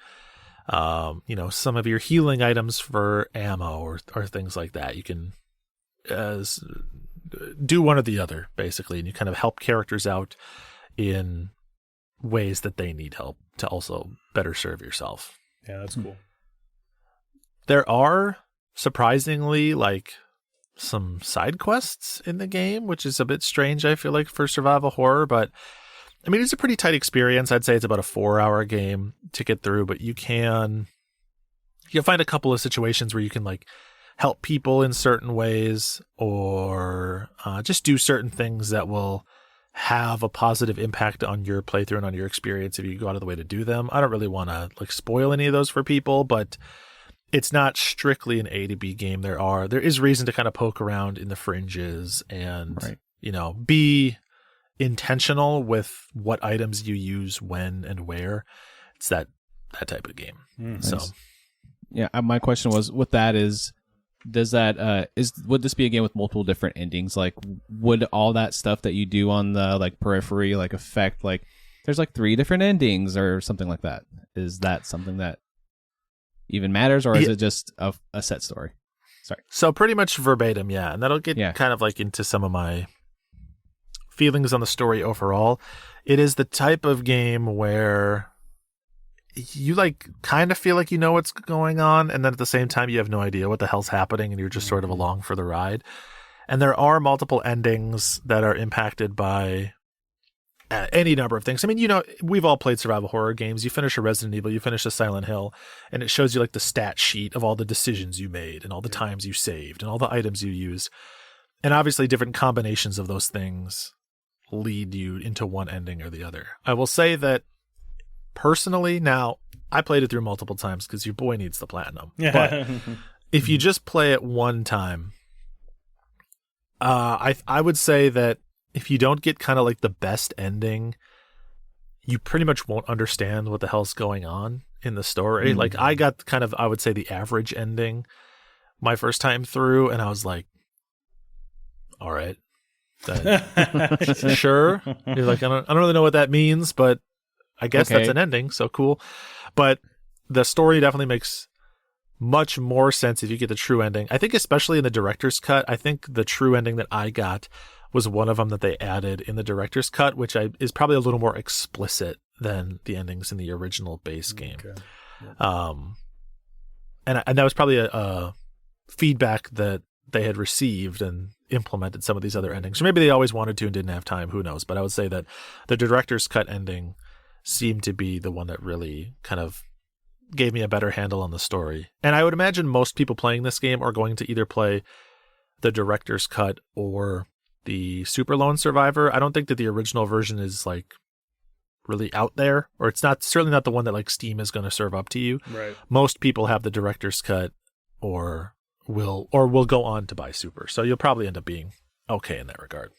some of your healing items for ammo or things like that. You can do one or the other, basically, and you kind of help characters out in ways that they need help to also better serve yourself. Yeah, that's cool. There are surprisingly like some side quests in the game, which is a bit strange, I feel like, for survival horror, but I mean, it's a pretty tight experience. I'd say it's about a 4-hour game to get through, but you'll find a couple of situations where you can like help people in certain ways, or just do certain things that will have a positive impact on your playthrough and on your experience if you go out of the way to do them. I don't really want to like spoil any of those for people, but it's not strictly an A to B game. There is reason to kind of poke around in the fringes and, be intentional with what items you use when and where. It's that type of game. Nice. So, yeah, my question was with that is, would this be a game with multiple different endings? Like, would all that stuff that you do on the like periphery like affect like there's like 3 different endings or something like that? Is that something that even matters, or is it just a set story? Sorry. So pretty much verbatim, yeah. And that'll get kind of like into some of my feelings on the story overall. It is the type of game where you like kind of feel like you know what's going on, and then at the same time you have no idea what the hell's happening, and you're just sort of along for the ride. And there are multiple endings that are impacted by any number of things. I mean, we've all played survival horror games. You finish a Resident Evil, you finish a Silent Hill, and it shows you like the stat sheet of all the decisions you made and all the times you saved and all the items you used. And obviously different combinations of those things lead you into one ending or the other. I will say that personally, now, I played it through multiple times because your boy needs the platinum. But if you just play it one time, I would say that if you don't get kind of like the best ending, you pretty much won't understand what the hell's going on in the story. Mm-hmm. Like I got kind of, I would say, the average ending my first time through, and I was like, all right, Sure. You're like, I don't really know what that means, but I guess that's an ending, so cool. But the story definitely makes much more sense if you get the true ending. I think especially in the director's cut, I think the true ending that I got was one of them that they added in the director's cut, which is probably a little more explicit than the endings in the original base game. Okay. Yeah. And that was probably a feedback that they had received and implemented some of these other endings. Or maybe they always wanted to and didn't have time, who knows. But I would say that the director's cut ending seemed to be the one that really kind of gave me a better handle on the story. And I would imagine most people playing this game are going to either play the director's cut or the Super Lone Survivor. I don't think that the original version is like really out there, or it's not, certainly not the one that like Steam is going to serve up to you. Right. Most people have the director's cut or will go on to buy Super. So you'll probably end up being okay in that regard.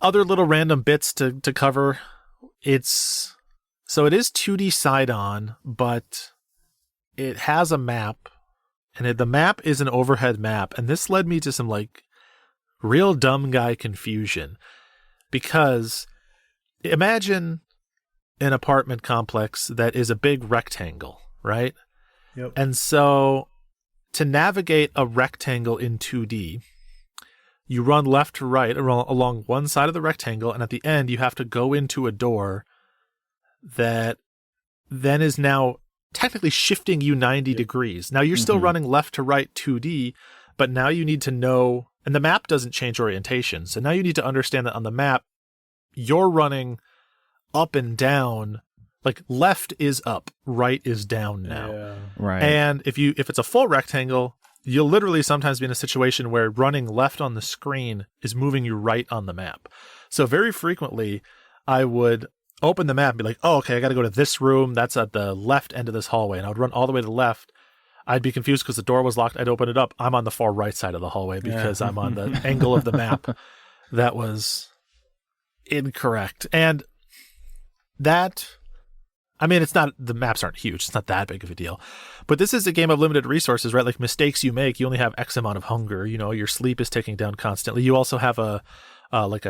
Other little random bits to cover. It is 2D side-on, but it has a map, and the map is an overhead map. And this led me to some like real dumb guy confusion, because imagine an apartment complex that is a big rectangle, right? Yep. And so to navigate a rectangle in 2D, you run left to right along one side of the rectangle, and at the end you have to go into a door that then is now technically shifting you 90 degrees. Now you're still running left to right 2D, but now you need to know, and the map doesn't change orientation. So now you need to understand that on the map, you're running up and down, like left is up, right is down now. Yeah. Right. And if it's a full rectangle, you'll literally sometimes be in a situation where running left on the screen is moving you right on the map. So very frequently I would open the map and be like, oh, okay, I got to go to this room. That's at the left end of this hallway. And I would run all the way to the left. I'd be confused because the door was locked. I'd open it up. I'm on the far right side of the hallway because I'm on the angle of the map that was incorrect. And that, I mean, it's not, the maps aren't huge. It's not that big of a deal. But this is a game of limited resources, right? Like mistakes you make, you only have X amount of hunger. You know, your sleep is ticking down constantly. You also have a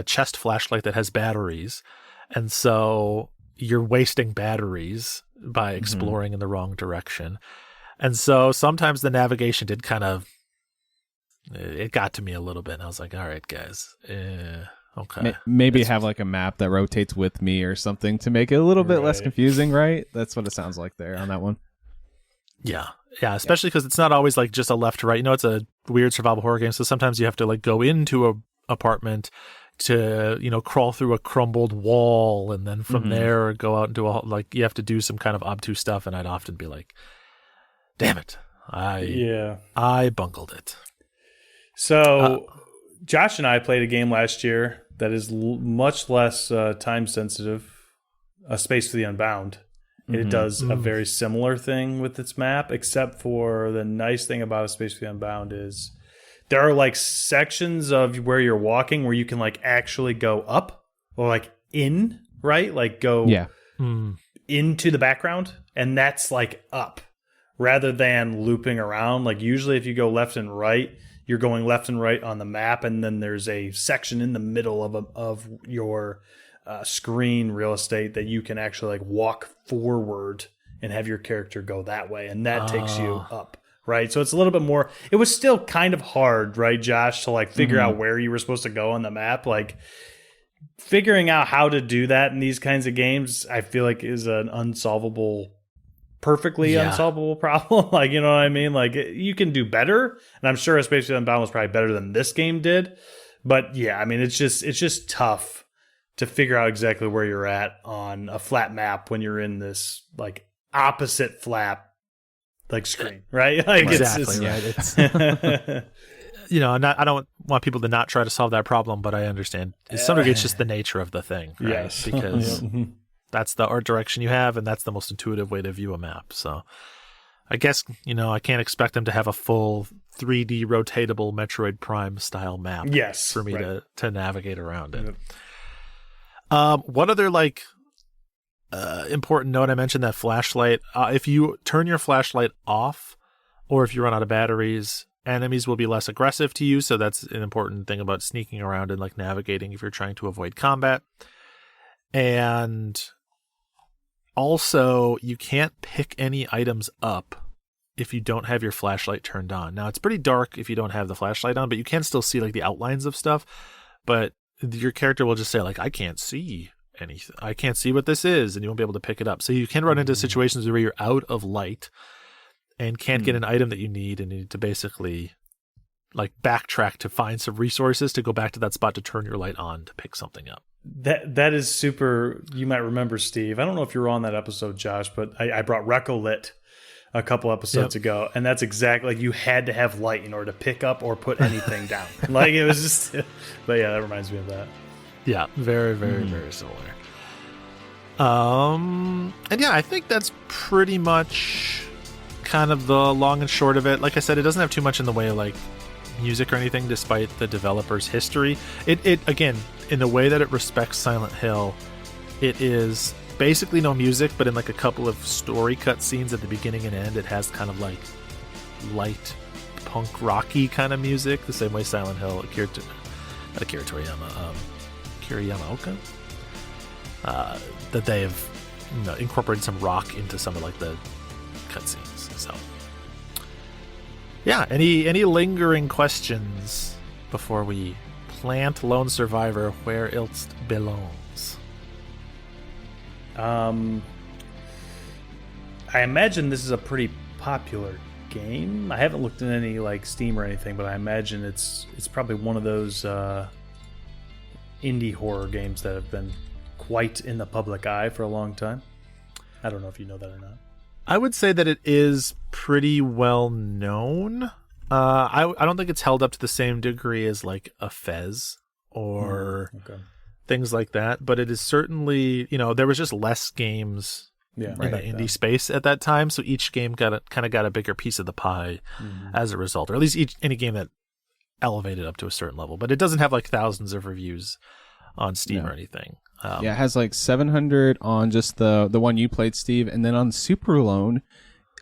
chest flashlight that has batteries. And so you're wasting batteries by exploring in the wrong direction. And so sometimes the navigation did kind of, it got to me a little bit. And I was like, all right, guys, okay. Maybe have like a map that rotates with me or something to make it a little bit less confusing, right? That's what it sounds like there on that one. Yeah. Yeah. Especially because it's not always like just a left to right. You know, it's a weird survival horror game. So sometimes you have to like go into a apartment to, you know, crawl through a crumbled wall. And then from there go out into like you have to do some kind of obtuse stuff. And I'd often be like, damn it. I bungled it. So Josh and I played a game last year that is much less time sensitive, A Space for the Unbound. It does a very similar thing with its map, except for the nice thing about A Space for the Unbound is there are like sections of where you're walking where you can like actually go up or like in, right? Like go into the background, and that's like up rather than looping around. Like usually if you go left and right, you're going left and right on the map, and then there's a section in the middle of your screen real estate that you can actually like walk forward and have your character go that way, and that takes you up, right? So it's a little bit more. It was still kind of hard, right, Josh, to like figure out where you were supposed to go on the map. Like figuring out how to do that in these kinds of games, I feel like is an perfectly unsolvable problem. Like, you know what I mean? Like you can do better, and I'm sure A Space for the Unbound was probably better than this game did. But yeah, I mean, it's just tough to figure out exactly where you're at on a flat map when you're in this like opposite flat like screen, right? Like exactly right. It's you know, I don't want people to not try to solve that problem, but I understand. Sometimes it's just the nature of the thing, right? Yes, because that's the art direction you have, and that's the most intuitive way to view a map. So I guess, you know, I can't expect them to have a full 3D rotatable Metroid Prime style map for me to navigate around it. One other like important note, I mentioned that flashlight. If you turn your flashlight off, or if you run out of batteries, enemies will be less aggressive to you, so that's an important thing about sneaking around and like navigating if you're trying to avoid combat. And also, you can't pick any items up if you don't have your flashlight turned on. Now, it's pretty dark if you don't have the flashlight on, but you can still see like the outlines of stuff. But your character will just say like, I can't see anything. I can't see what this is, and you won't be able to pick it up. So you can run into situations where you're out of light and can't get an item that you need, and you need to basically like backtrack to find some resources to go back to that spot to turn your light on to pick something up. That is super. You might remember, Steve. I don't know if you were on that episode, Josh, but I brought Recolit a couple episodes ago, and that's exactly like you had to have light in order to pick up or put anything down. Like it was just, but yeah, that reminds me of that. Yeah, very, very, very similar. And yeah, I think that's pretty much kind of the long and short of it. Like I said, it doesn't have too much in the way of like music or anything, despite the developer's history. It again, in the way that it respects Silent Hill, it is basically no music, but in like a couple of story cutscenes at the beginning and end, it has kind of like light punk rocky kind of music, the same way Silent Hill, Akira Yamaoka, that they have incorporated some rock into some of like the cutscenes. So yeah, any lingering questions before we plant Lone Survivor where it belongs? I imagine this is a pretty popular game. I haven't looked at any like Steam or anything, but I imagine it's probably one of those indie horror games that have been quite in the public eye for a long time. I don't know if you know that or not. I would say that it is pretty well known. I don't think it's held up to the same degree as like a Fez or things like that, but it is certainly, there was just less games in the indie space at that time, so each game got a bigger piece of the pie as a result, or at least any game that elevated up to a certain level. But it doesn't have like thousands of reviews on Steam or anything. It has like 700 on just the one you played, Steve, and then on Super Lone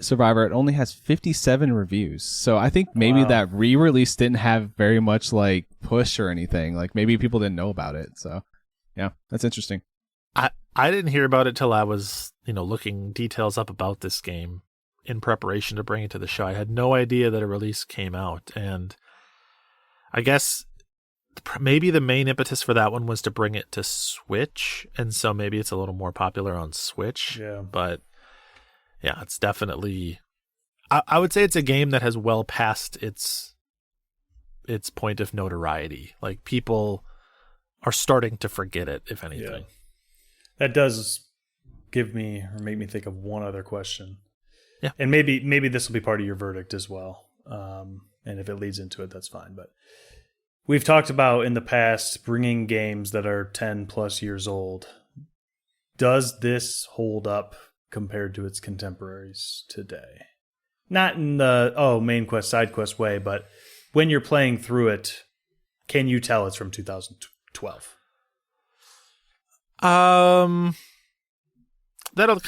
Survivor, it only has 57 reviews. So I think maybe that re-release didn't have very much like push or anything. Like maybe people didn't know about it. So yeah, that's interesting. I didn't hear about it till I was, looking details up about this game in preparation to bring it to the show. I had no idea that a release came out, and I guess maybe the main impetus for that one was to bring it to Switch, and so maybe it's a little more popular on Switch. Yeah. But yeah, it's definitely, I would say it's a game that has well passed its point of notoriety. Like people are starting to forget it, if anything. Yeah. That does give me or make me think of one other question. Yeah. And maybe this will be part of your verdict as well. And if it leads into it, that's fine. But we've talked about in the past bringing games that are 10 plus years old. Does this hold up compared to its contemporaries today? Not in the, main quest, side quest way, but when you're playing through it, can you tell it's from 2012?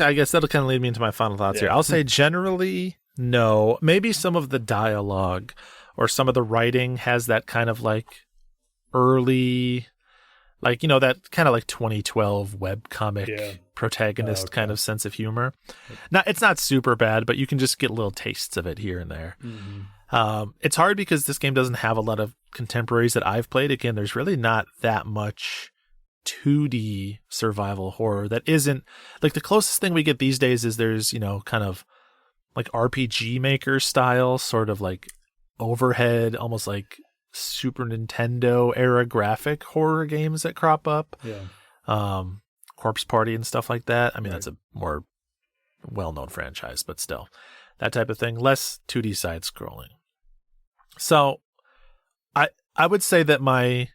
I guess that'll kind of lead me into my final thoughts here. I'll say generally no. Maybe some of the dialogue or some of the writing has that kind of like early, like, that kind of like 2012 webcomic protagonist kind of sense of humor. Now, it's not super bad, but you can just get little tastes of it here and there. It's hard because this game doesn't have a lot of contemporaries that I've played. Again, there's really not that much 2D survival horror that isn't like the closest thing we get these days is there's, kind of like RPG Maker style, sort of like overhead, almost like Super Nintendo era graphic horror games that crop up. Corpse Party and stuff like that. I mean, that's a more well-known franchise, but still that type of thing, less 2D side scrolling. So I would say that my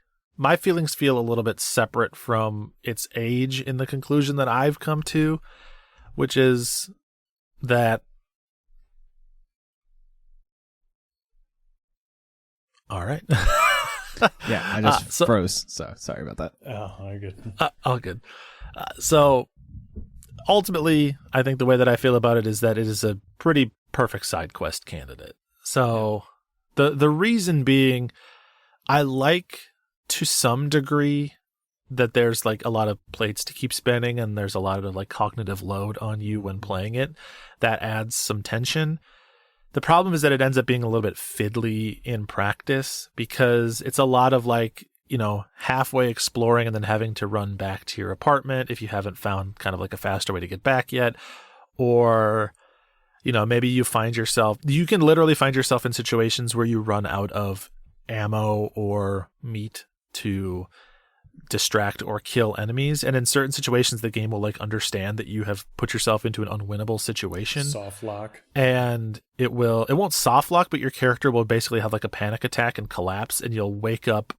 feelings feel a little bit separate from its age in the conclusion that I've come to, which is that all right. Yeah, I just froze, so sorry about that. Oh, all good. All good. So ultimately, I think the way that I feel about it is that it is a pretty perfect side quest candidate. So The reason being, I like to some degree that there's like a lot of plates to keep spinning and there's a lot of like cognitive load on you when playing it. That adds some tension. The problem is that it ends up being a little bit fiddly in practice because it's a lot of like, you know, halfway exploring and then having to run back to your apartment if you haven't found kind of like a faster way to get back yet. Or, you know, maybe you can literally find yourself in situations where you run out of ammo or meat to distract or kill enemies, and in certain situations the game will like understand that you have put yourself into an unwinnable situation, soft lock, and it won't soft lock, but your character will basically have like a panic attack and collapse, and you'll wake up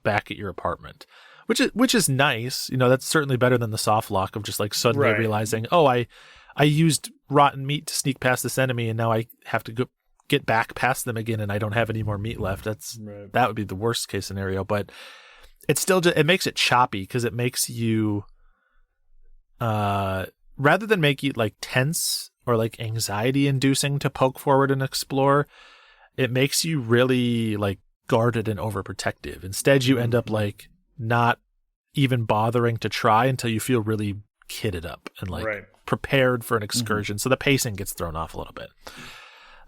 back at your apartment, which is nice. You know, that's certainly better than the soft lock of just like suddenly realizing, oh, I used rotten meat to sneak past this enemy and now I have to get back past them again and I don't have any more meat left. That would be the worst case scenario, but it's still it makes it choppy because it makes you rather than make you like tense or like anxiety inducing to poke forward and explore, it makes you really like guarded and overprotective. Instead, you end up like not even bothering to try until you feel really kitted up and like prepared for an excursion. So the pacing gets thrown off a little bit.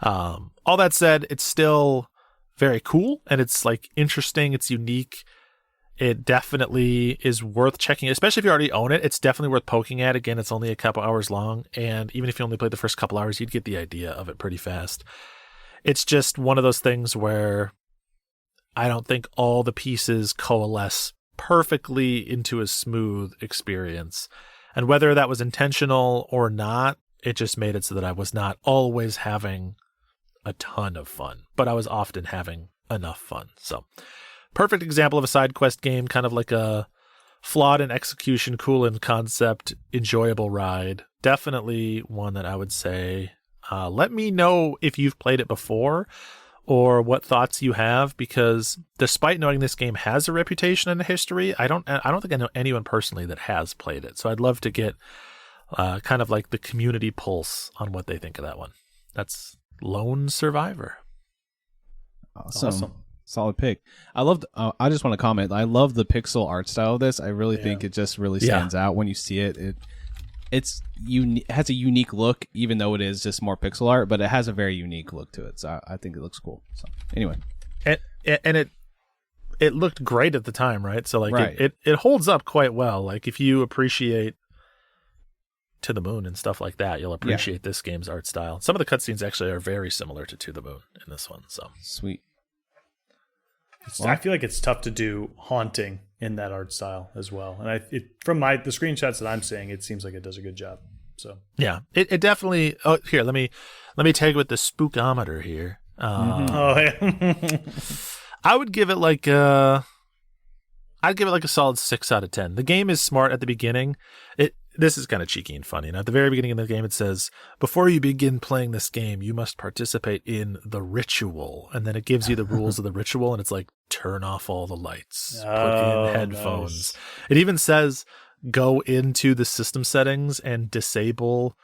All that said, it's still very cool and it's like interesting. It's unique. It definitely is worth checking, especially if you already own it. It's definitely worth poking at. Again, it's only a couple hours long, and even if you only played the first couple hours, you'd get the idea of it pretty fast. It's just one of those things where I don't think all the pieces coalesce perfectly into a smooth experience. And whether that was intentional or not, it just made it so that I was not always having a ton of fun, but I was often having enough fun. So perfect example of a side quest game, kind of like a flawed in execution, cool in concept, enjoyable ride. Definitely one that I would say, let me know if you've played it before or what thoughts you have, because despite knowing this game has a reputation and a history, I don't think I know anyone personally that has played it. So I'd love to get kind of like the community pulse on what they think of that one. That's Lone Survivor. Awesome. Solid pick. I I just want to comment. I love the pixel art style of this. I really think it just really stands out when you see it. It has a unique look, even though it is just more pixel art, but it has a very unique look to it. So I think it looks cool. So anyway, and it looked great at the time, right? So like it holds up quite well. Like if you appreciate To the Moon and stuff like that, you'll appreciate this game's art style. Some of the cutscenes actually are very similar to the Moon in this one. So sweet. I feel like it's tough to do haunting in that art style as well. And from the screenshots that I'm seeing, it seems like it does a good job. So yeah, it definitely. Oh, here, let me take with the spookometer here. Oh yeah. I would give it like a solid 6 out of 10. The game is smart at the beginning. This is kind of cheeky and funny. And at the very beginning of the game, it says, before you begin playing this game, you must participate in the ritual. And then it gives you the rules of the ritual. And it's like, turn off all the lights, put in headphones. Nice. It even says, go into the system settings and disable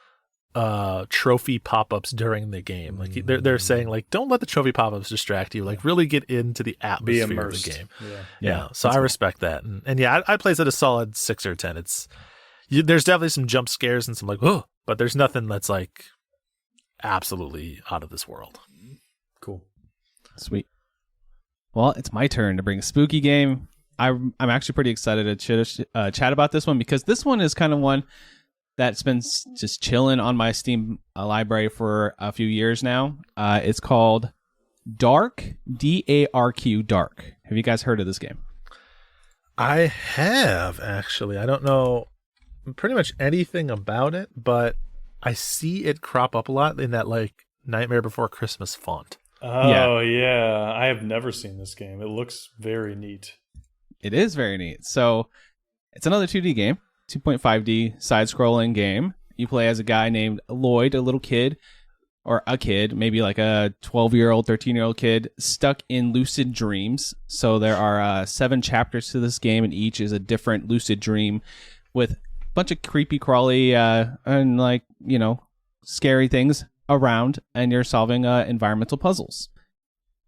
trophy pop-ups during the game. Like they're saying, like, don't let the trophy pop-ups distract you. Like, really get into the atmosphere of the game. Yeah. So I respect that. And yeah, I'd place it a solid 6 or 10. There's definitely some jump scares and some like, oh, but there's nothing that's like absolutely out of this world. Cool. Sweet. Well, it's my turn to bring a spooky game. I'm actually pretty excited to chat about this one because this one is kind of one that's been just chilling on my Steam library for a few years now. It's called Darq, D-A-R-Q, Darq. Have you guys heard of this game? I have, actually. I don't know pretty much anything about it, but I see it crop up a lot in that like Nightmare Before Christmas font. Oh yeah. I have never seen this game. It looks very neat. It is very neat. So it's another 2D game, 2.5D side-scrolling game. You play as a guy named Lloyd, a little kid, or a kid, maybe like a 12-year-old, 13-year-old kid, stuck in lucid dreams. So there are 7 chapters to this game, and each is a different lucid dream with bunch of creepy crawly and like, you know, scary things around, and you're solving environmental puzzles.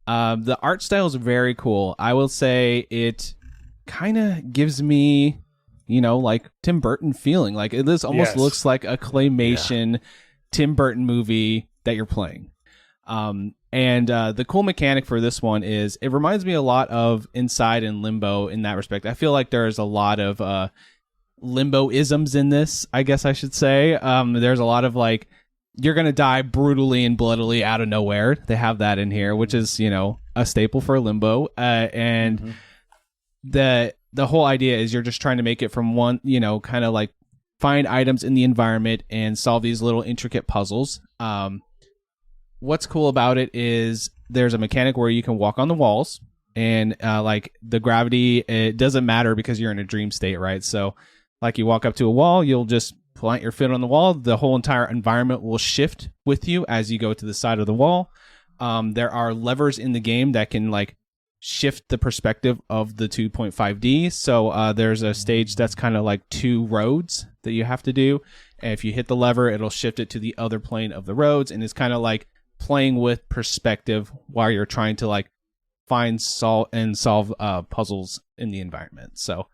The art style is very cool. I will say it kind of gives me, like Tim Burton feeling. Like this almost looks like a claymation Tim Burton movie that you're playing. And the cool mechanic for this one is it reminds me a lot of Inside and Limbo in that respect. I feel like there's a lot of Limbo-isms in this, I guess I should say. There's a lot of like, you're going to die brutally and bloodily out of nowhere. They have that in here, which is, a staple for Limbo. And the whole idea is you're just trying to make it from one, kind of like find items in the environment and solve these little intricate puzzles. What's cool about it is there's a mechanic where you can walk on the walls and like the gravity, it doesn't matter because you're in a dream state, right? So like you walk up to a wall, you'll just plant your foot on the wall. The whole entire environment will shift with you as you go to the side of the wall. There are levers in the game that can like shift the perspective of the 2.5D. So there's a stage that's kind of like 2 roads that you have to do. And if you hit the lever, it'll shift it to the other plane of the roads. And it's kind of like playing with perspective while you're trying to like solve puzzles in the environment. So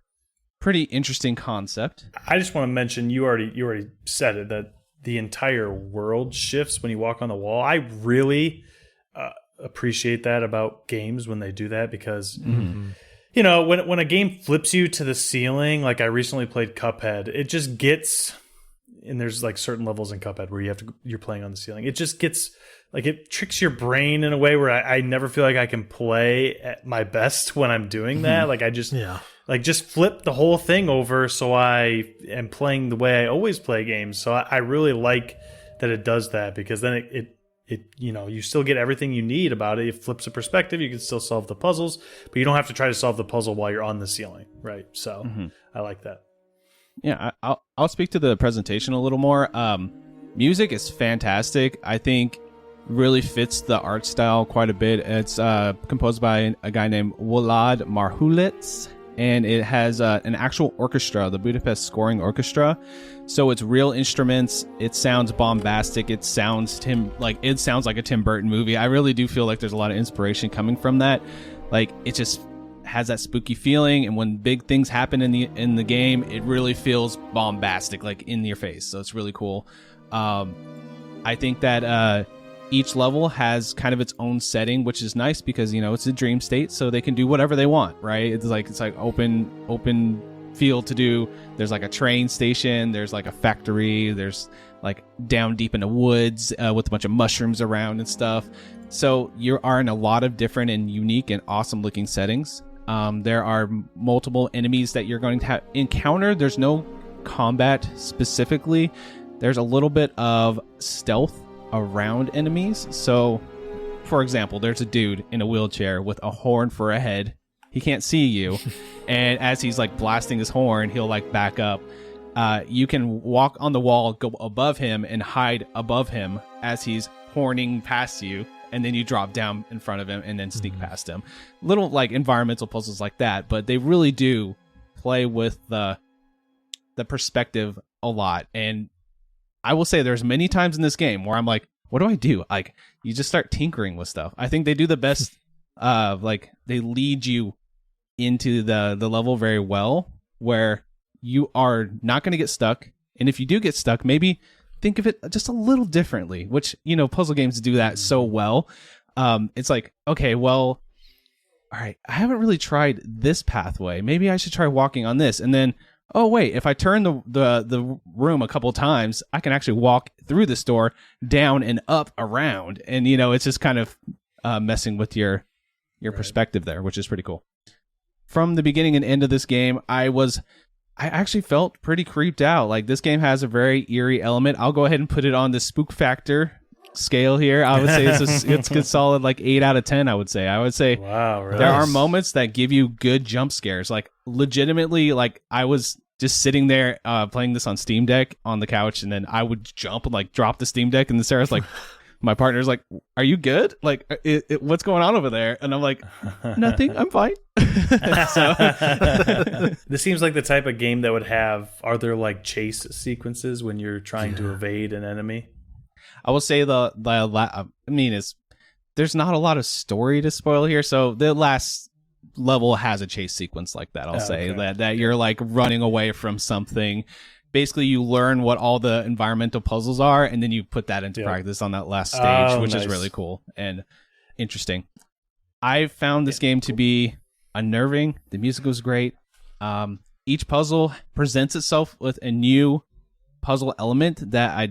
pretty interesting concept. I just want to mention, you already said it, that the entire world shifts when you walk on the wall. I really appreciate that about games when they do that, because when a game flips you to the ceiling, like I recently played Cuphead, it just gets, and there's like certain levels in Cuphead where you're playing on the ceiling. It just gets like, it tricks your brain in a way where I never feel like I can play at my best when I'm doing that. Like I just just flip the whole thing over, so I am playing the way I always play games. So I really like that it does that, because then it you still get everything you need about it. It flips a perspective. You can still solve the puzzles, but you don't have to try to solve the puzzle while you're on the ceiling, right? So I like that. Yeah, I'll speak to the presentation a little more. Music is fantastic. I think really fits the art style quite a bit. It's composed by a guy named Wolad Marhulitz, and it has an actual orchestra, the Budapest Scoring Orchestra. So it's real instruments. It sounds bombastic. It sounds like a Tim Burton movie. I really do feel like there's a lot of inspiration coming from that. Like it just has that spooky feeling, and when big things happen in the game, it really feels bombastic, like in your face. So it's really cool. I think that each level has kind of its own setting, which is nice because it's a dream state, so they can do whatever they want, right? It's like open field to do. There's like a train station, there's like a factory, there's like down deep in the woods with a bunch of mushrooms around and stuff. So you are in a lot of different and unique and awesome looking settings. There are multiple enemies that you're going to encounter. There's no combat specifically. There's a little bit of stealth around enemies. So, for example, there's a dude in a wheelchair with a horn for a head. He can't see you. And as he's like blasting his horn, he'll like back up. You can walk on the wall, go above him, and hide above him as he's horning past you. And then you drop down in front of him and then sneak past him. Little like environmental puzzles like that, but they really do play with the perspective a lot. And I will say there's many times in this game where I'm like, what do I do? Like, you just start tinkering with stuff. I think they do the best like they lead you into the level very well, where you are not going to get stuck. And if you do get stuck, maybe think of it just a little differently, which, puzzle games do that so well. It's like, okay, well, all right, I haven't really tried this pathway. Maybe I should try walking on this. And then, oh, wait, if I turn the room a couple times, I can actually walk through this door, down and up around. And, it's just kind of messing with your perspective there, which is pretty cool. From the beginning and end of this game, I actually felt pretty creeped out. Like, this game has a very eerie element. I'll go ahead and put it on the spook factor scale here. I would say it's a solid like 8 out of 10. I would say wow, really? There are moments that give you good jump scares. Like, legitimately, like I was just sitting there playing this on Steam Deck on the couch, and then I would jump and like drop the Steam Deck, and then Sarah's like, my partner's like, are you good? Like, what's going on over there? And I'm like, nothing, I'm fine. So this seems like the type of game that would have, are there like chase sequences when you're trying to evade an enemy? I will say there's there's not a lot of story to spoil here. So the last level has a chase sequence like that. I'll say that you're like running away from something. Basically, you learn what all the environmental puzzles are, and then you put that into practice on that last stage, which is really cool and interesting. I found this game to be unnerving. The music was great. Each puzzle presents itself with a new puzzle element that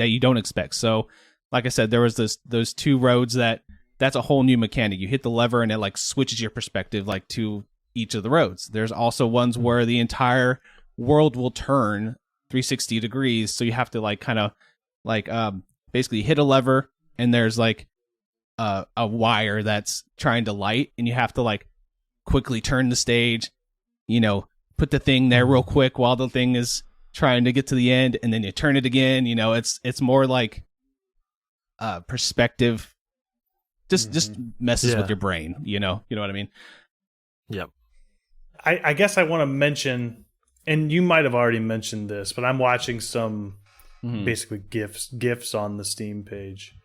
you don't expect. So, like I said, there was those two roads that's a whole new mechanic. You hit the lever and it like switches your perspective like to each of the roads. There's also ones where the entire world will turn 360 degrees, so you have to like kind of like basically hit a lever, and there's like a wire that's trying to light, and you have to like quickly turn the stage, put the thing there real quick while the thing is trying to get to the end, and then you turn it again. It's more like perspective, just messes with your brain. You know what I mean? Yep. I guess I want to mention, and you might have already mentioned this, but I'm watching some basically GIFs on the Steam page.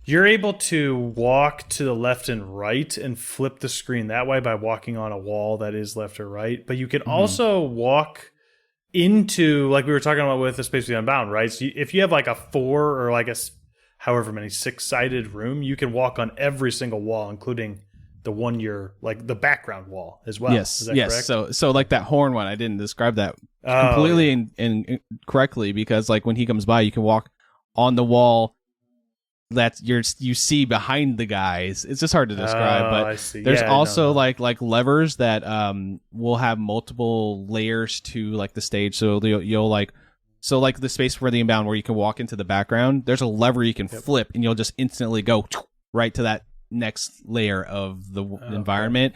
You're able to walk to the left and right and flip the screen that way by walking on a wall that is left or right. But you can also walk into, like we were talking about with the Space Beyond Bound, right? So if you have like a 4 or like however many 6-sided room, you can walk on every single wall, including the one like the background wall as well. Yes, is that correct? So like that horn one, I didn't describe that completely and correctly, because like when he comes by, you can walk on the wall that you see behind the guys. It's just hard to describe, but I see. There's also like levers that will have multiple layers to like the stage. So you'll like the Space for the Inbound where you can walk into the background. There's a lever you can flip, and you'll just instantly go right to that next layer of the environment.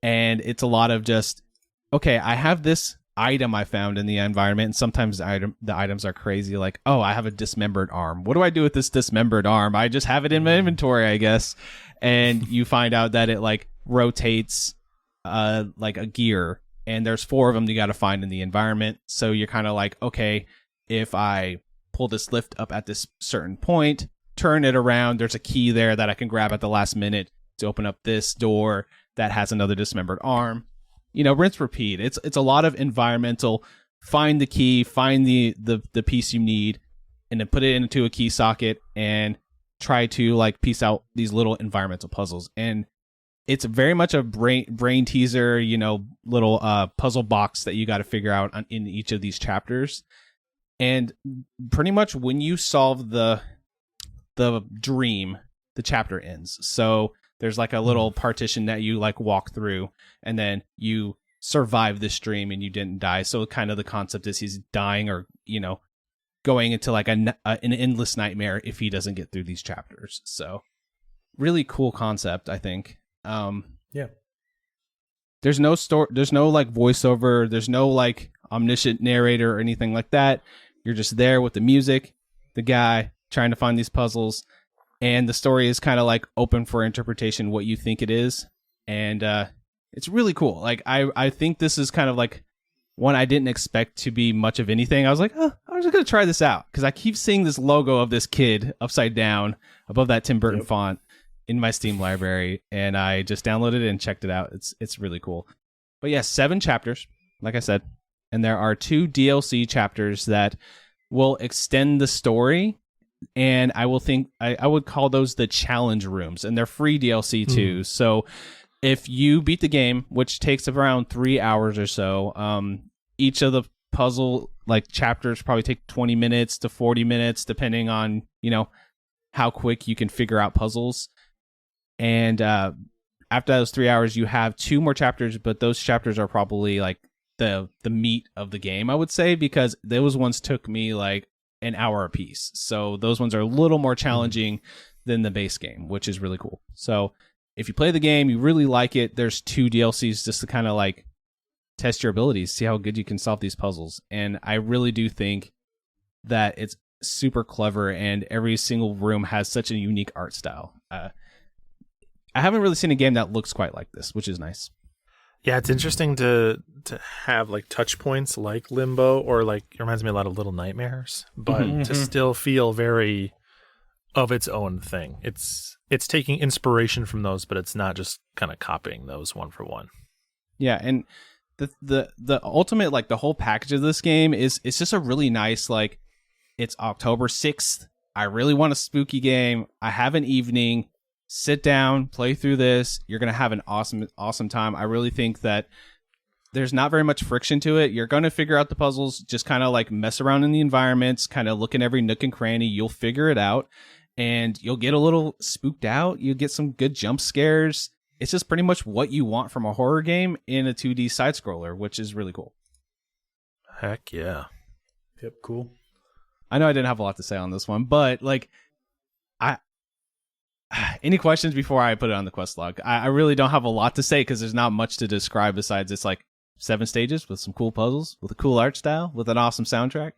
And it's a lot of just, okay, I have this item I found in the environment, and sometimes the items are crazy, like, oh, I have a dismembered arm. What do I do with this dismembered arm? I just have it in my inventory, I guess. And you find out that it like rotates like a gear, and there's 4 of them you got to find in the environment. So you're kind of like, okay, if I pull this lift up at this certain point, turn it around, there's a key there that I can grab at the last minute to open up this door that has another dismembered arm. Rinse, repeat. It's a lot of environmental. Find the key, find the piece you need, and then put it into a key socket and try to like piece out these little environmental puzzles. And it's very much a brain teaser, little puzzle box that you got to figure out in each of these chapters. And pretty much when you solve the dream, the chapter ends. So there's like a little partition that you like walk through, and then you survive this dream and you didn't die. So kind of the concept is he's dying, or going into like an endless nightmare if he doesn't get through these chapters. So really cool concept, I think. There's no there's no like voiceover, there's no like omniscient narrator or anything like that. You're just there with the music, the guy trying to find these puzzles, and the story is kind of like open for interpretation what you think it is. And it's really cool. Like I think this is kind of like one I didn't expect to be much of anything. I was like, I'm just gonna try this out, because I keep seeing this logo of this kid upside down above that Tim Burton font in my Steam library, and I just downloaded it and checked it out. It's really cool. But yeah, 7 chapters, like I said, and there are 2 DLC chapters that will extend the story. And I would call those the challenge rooms, and they're free DLC too. So if you beat the game, which takes around 3 hours or so, each of the puzzle like chapters probably take 20 minutes to 40 minutes, depending on, how quick you can figure out puzzles. And after those 3 hours, you have 2 more chapters, but those chapters are probably like the meat of the game, I would say, because those ones took me like an hour a piece. So those ones are a little more challenging than the base game, which is really cool. So if you play the game, you really like it, there's 2 DLCs just to kind of like test your abilities, see how good you can solve these puzzles. And I really do think that it's super clever, and every single room has such a unique art style. I haven't really seen a game that looks quite like this, which is nice. Yeah, it's interesting to have like touch points like Limbo, or like it reminds me a lot of Little Nightmares, but to still feel very of its own thing. It's taking inspiration from those, but it's not just kind of copying those one for one. Yeah, and the ultimate, like, the whole package of this game is, it's just a really nice, like, it's October 6th. I really want a spooky game. I have an evening. Sit down, play through this. You're going to have an awesome time. I really think that there's not very much friction to it. You're going to figure out the puzzles, just kind of like mess around in the environments, kind of look in every nook and cranny. You'll figure it out, and you'll get a little spooked out. You'll get some good jump scares. It's just pretty much what you want from a horror game in a 2D side scroller, which is really cool. Heck yeah. Yep, cool. I know I didn't have a lot to say on this one, but like, any questions before I put it on the quest log? I really don't have a lot to say because there's not much to describe besides it's like 7 stages with some cool puzzles, with a cool art style, with an awesome soundtrack.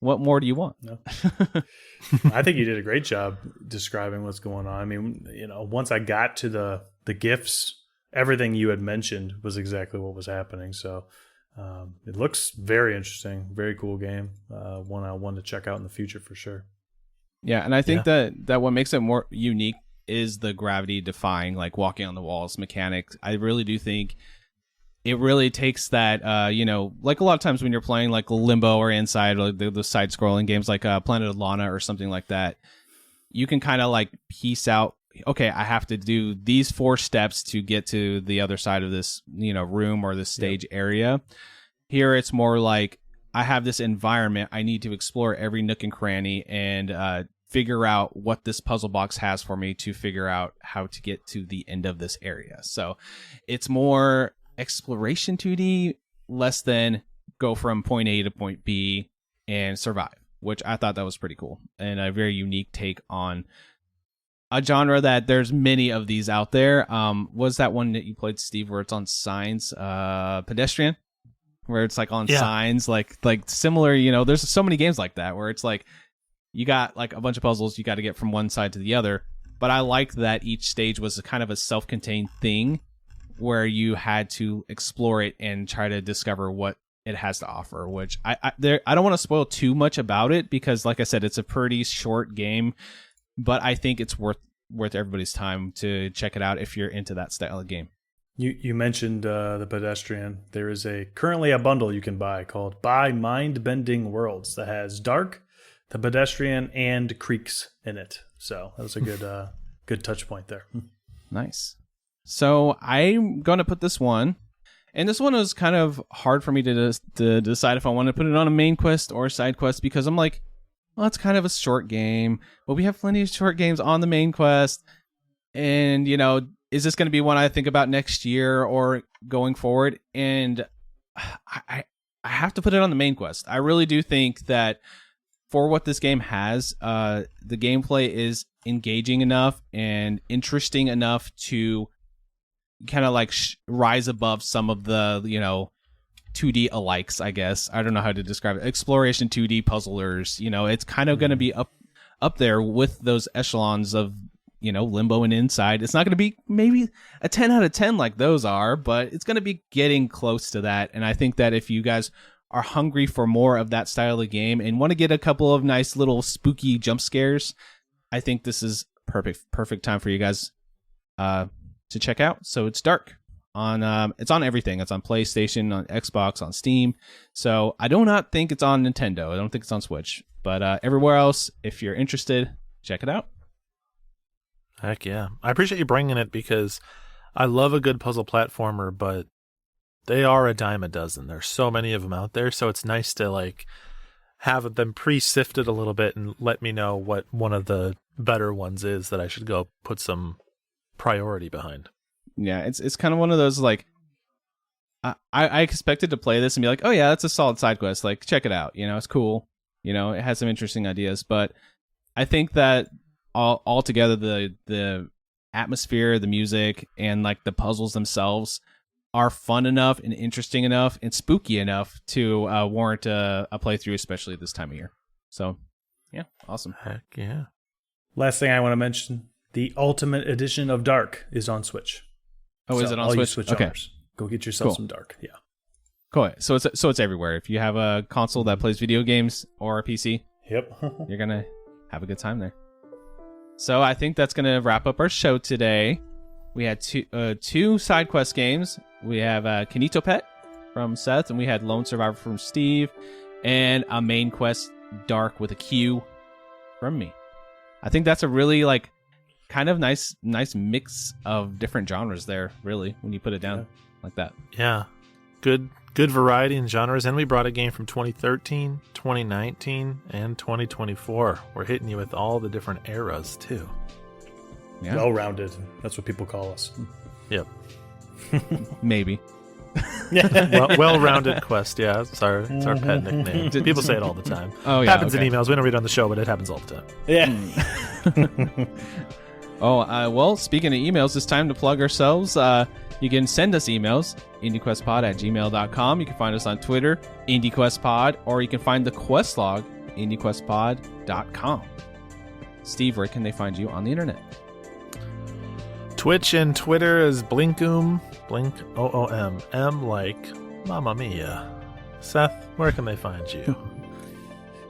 What more do you want? No. I think you did a great job describing what's going on. I mean, once I got to the gifts, everything you had mentioned was exactly what was happening. So it looks very interesting, very cool game. One I want to check out in the future for sure. Yeah, and I think that what makes it more unique is the gravity defying, like walking on the walls mechanics. I really do think it really takes that, like a lot of times when you're playing like Limbo or Inside, or the side-scrolling games like Planet of Lana or something like that, you can kind of like piece out, okay, I have to do these 4 steps to get to the other side of this, room or this stage area. Here it's more like, I have this environment. I need to explore every nook and cranny and figure out what this puzzle box has for me to figure out how to get to the end of this area. So it's more exploration 2D, less than go from point A to point B and survive, which I thought that was pretty cool and a very unique take on a genre that there's many of these out there. Was that one that you played, Steve, where it's on signs, Pedestrian? Where it's like on signs, like similar, there's so many games like that where it's like you got like a bunch of puzzles you got to get from one side to the other. But I liked that each stage was a kind of a self-contained thing where you had to explore it and try to discover what it has to offer, which I don't want to spoil too much about it because, like I said, it's a pretty short game, but I think it's worth everybody's time to check it out if you're into that style of game. You mentioned the Pedestrian. There is currently a bundle you can buy called Buy Mind Bending Worlds that has Darq, the Pedestrian, and Creeks in it. So that was a good touch point there. Nice. So I'm going to put this one, and this one was kind of hard for me to decide if I want to put it on a main quest or a side quest because I'm like, well, it's kind of a short game, but we have plenty of short games on the main quest, and is this going to be one I think about next year or going forward? And I have to put it on the main quest. I really do think that for what this game has, the gameplay is engaging enough and interesting enough to kind of like rise above some of the, 2D alikes, I guess. I don't know how to describe it. Exploration 2D puzzlers, it's kind of going to be up there with those echelons of, Limbo and Inside. It's not going to be maybe a 10 out of 10 like those are, but it's going to be getting close to that. And I think that if you guys are hungry for more of that style of game and want to get a couple of nice little spooky jump scares, I think this is perfect time for you guys to check out. So it's Darq on it's on everything. It's on PlayStation, on Xbox, on Steam. So I do not think it's on Nintendo. I don't think it's on Switch, but everywhere else, if you're interested, check it out. Heck yeah. I appreciate you bringing it because I love a good puzzle platformer, but they are a dime a dozen. There's so many of them out there, so it's nice to like have them pre-sifted a little bit and let me know what one of the better ones is that I should go put some priority behind. Yeah, it's kind of one of those like I expected to play this and be like, oh yeah, that's a solid side quest. Like, check it out. It's cool. It has some interesting ideas, but I think that all together the atmosphere, the music, and like the puzzles themselves are fun enough and interesting enough and spooky enough to warrant a playthrough, especially this time of year. So, yeah, awesome. Heck yeah. Last thing I want to mention, the Ultimate Edition of Darq is on Switch. Oh, is it on Switch? Switch okay. owners, go get yourself some Darq. Yeah. Cool. So it's everywhere. If you have a console that plays video games or a PC, yep, you're gonna have a good time there. So I think that's going to wrap up our show today. We had two side quest games. We have KinitoPET from Seth, and we had Lone Survivor from Steve, and a main quest, Darq with a Q, from me. I think that's a really kind of nice mix of different genres there, really, when you put it down like that. Yeah. Good variety in genres. And we brought a game from 2013, 2019, and 2024. We're hitting you with all the different eras, too. Yeah. Well-rounded. That's what people call us. Yep. Maybe. Well-rounded quest, yeah. It's our pet nickname. People say it all the time. Oh, yeah. It happens in emails. We don't read it on the show, but it happens all the time. Yeah. Well, speaking of emails, it's time to plug ourselves. You can send us emails, IndieQuestPod@gmail.com. You can find us on Twitter, IndieQuestPod, or you can find the quest log, IndieQuestPod.com. Steve, where can they find you on the internet? Twitch and Twitter is Blinkoom, Blink OOM, M like Mamma Mia. Seth, where can they find you?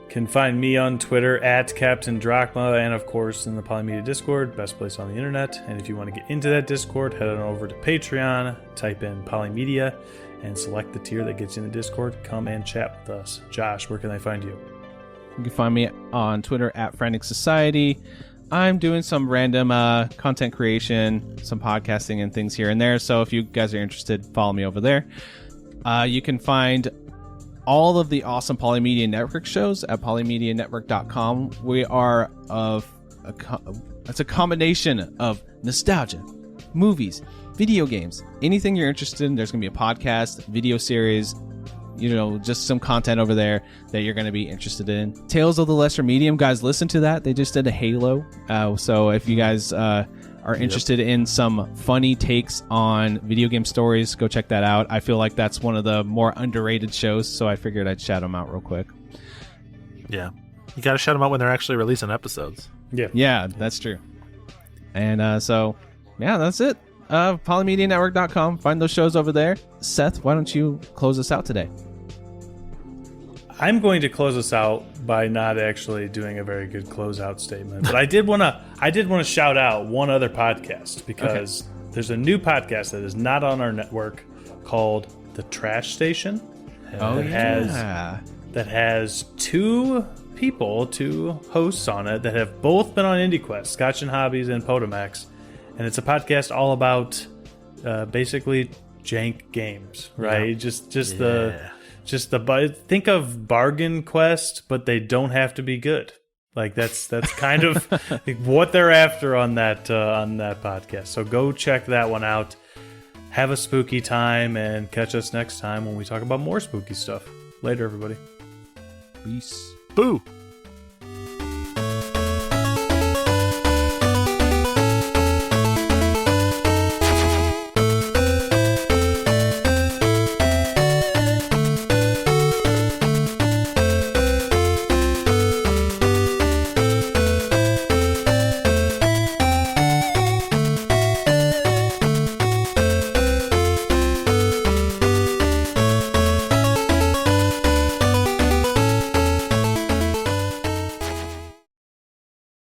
Can find me on Twitter at Captain Drachma, and of course in the Polymedia Discord, best place on the internet. And if you want to get into that Discord, head on over to Patreon, type in Polymedia, and select the tier that gets you in the Discord. Come and chat with us. Josh, where can they find you? You can find me on Twitter at Frantic Society. I'm doing some random content creation, some podcasting and things here and there. So if you guys are interested, follow me over there. You can find all of the awesome Polymedia Network shows at polymedianetwork.com. We are it's a combination of nostalgia, movies, video games, anything you're interested in. There's going to be a podcast, video series, just some content over there that you're going to be interested in. Tales of the Lesser Medium, guys, listen to that. They just did a Halo. So if you guys are interested in some funny takes on video game stories, go check that out. I feel like that's one of the more underrated shows, so I figured I'd shout them out real quick. Yeah. You got to shout them out when they're actually releasing episodes. Yeah, that's true. And that's it. Polymedianetwork.com. Find those shows over there. Seth, why don't you close us out today? I'm going to close us out by not actually doing a very good closeout statement, but I did want to shout out one other podcast because there's a new podcast that is not on our network called The Trash Station. That has two hosts on it that have both been on IndieQuest, Scotch and Hobbies and Potomax, and it's a podcast all about basically jank games, right? Think of Bargain Quest, but they don't have to be good. Like that's kind of what they're after on that podcast. So go check that one out. Have a spooky time and catch us next time when we talk about more spooky stuff. Later, everybody. Peace. Boo.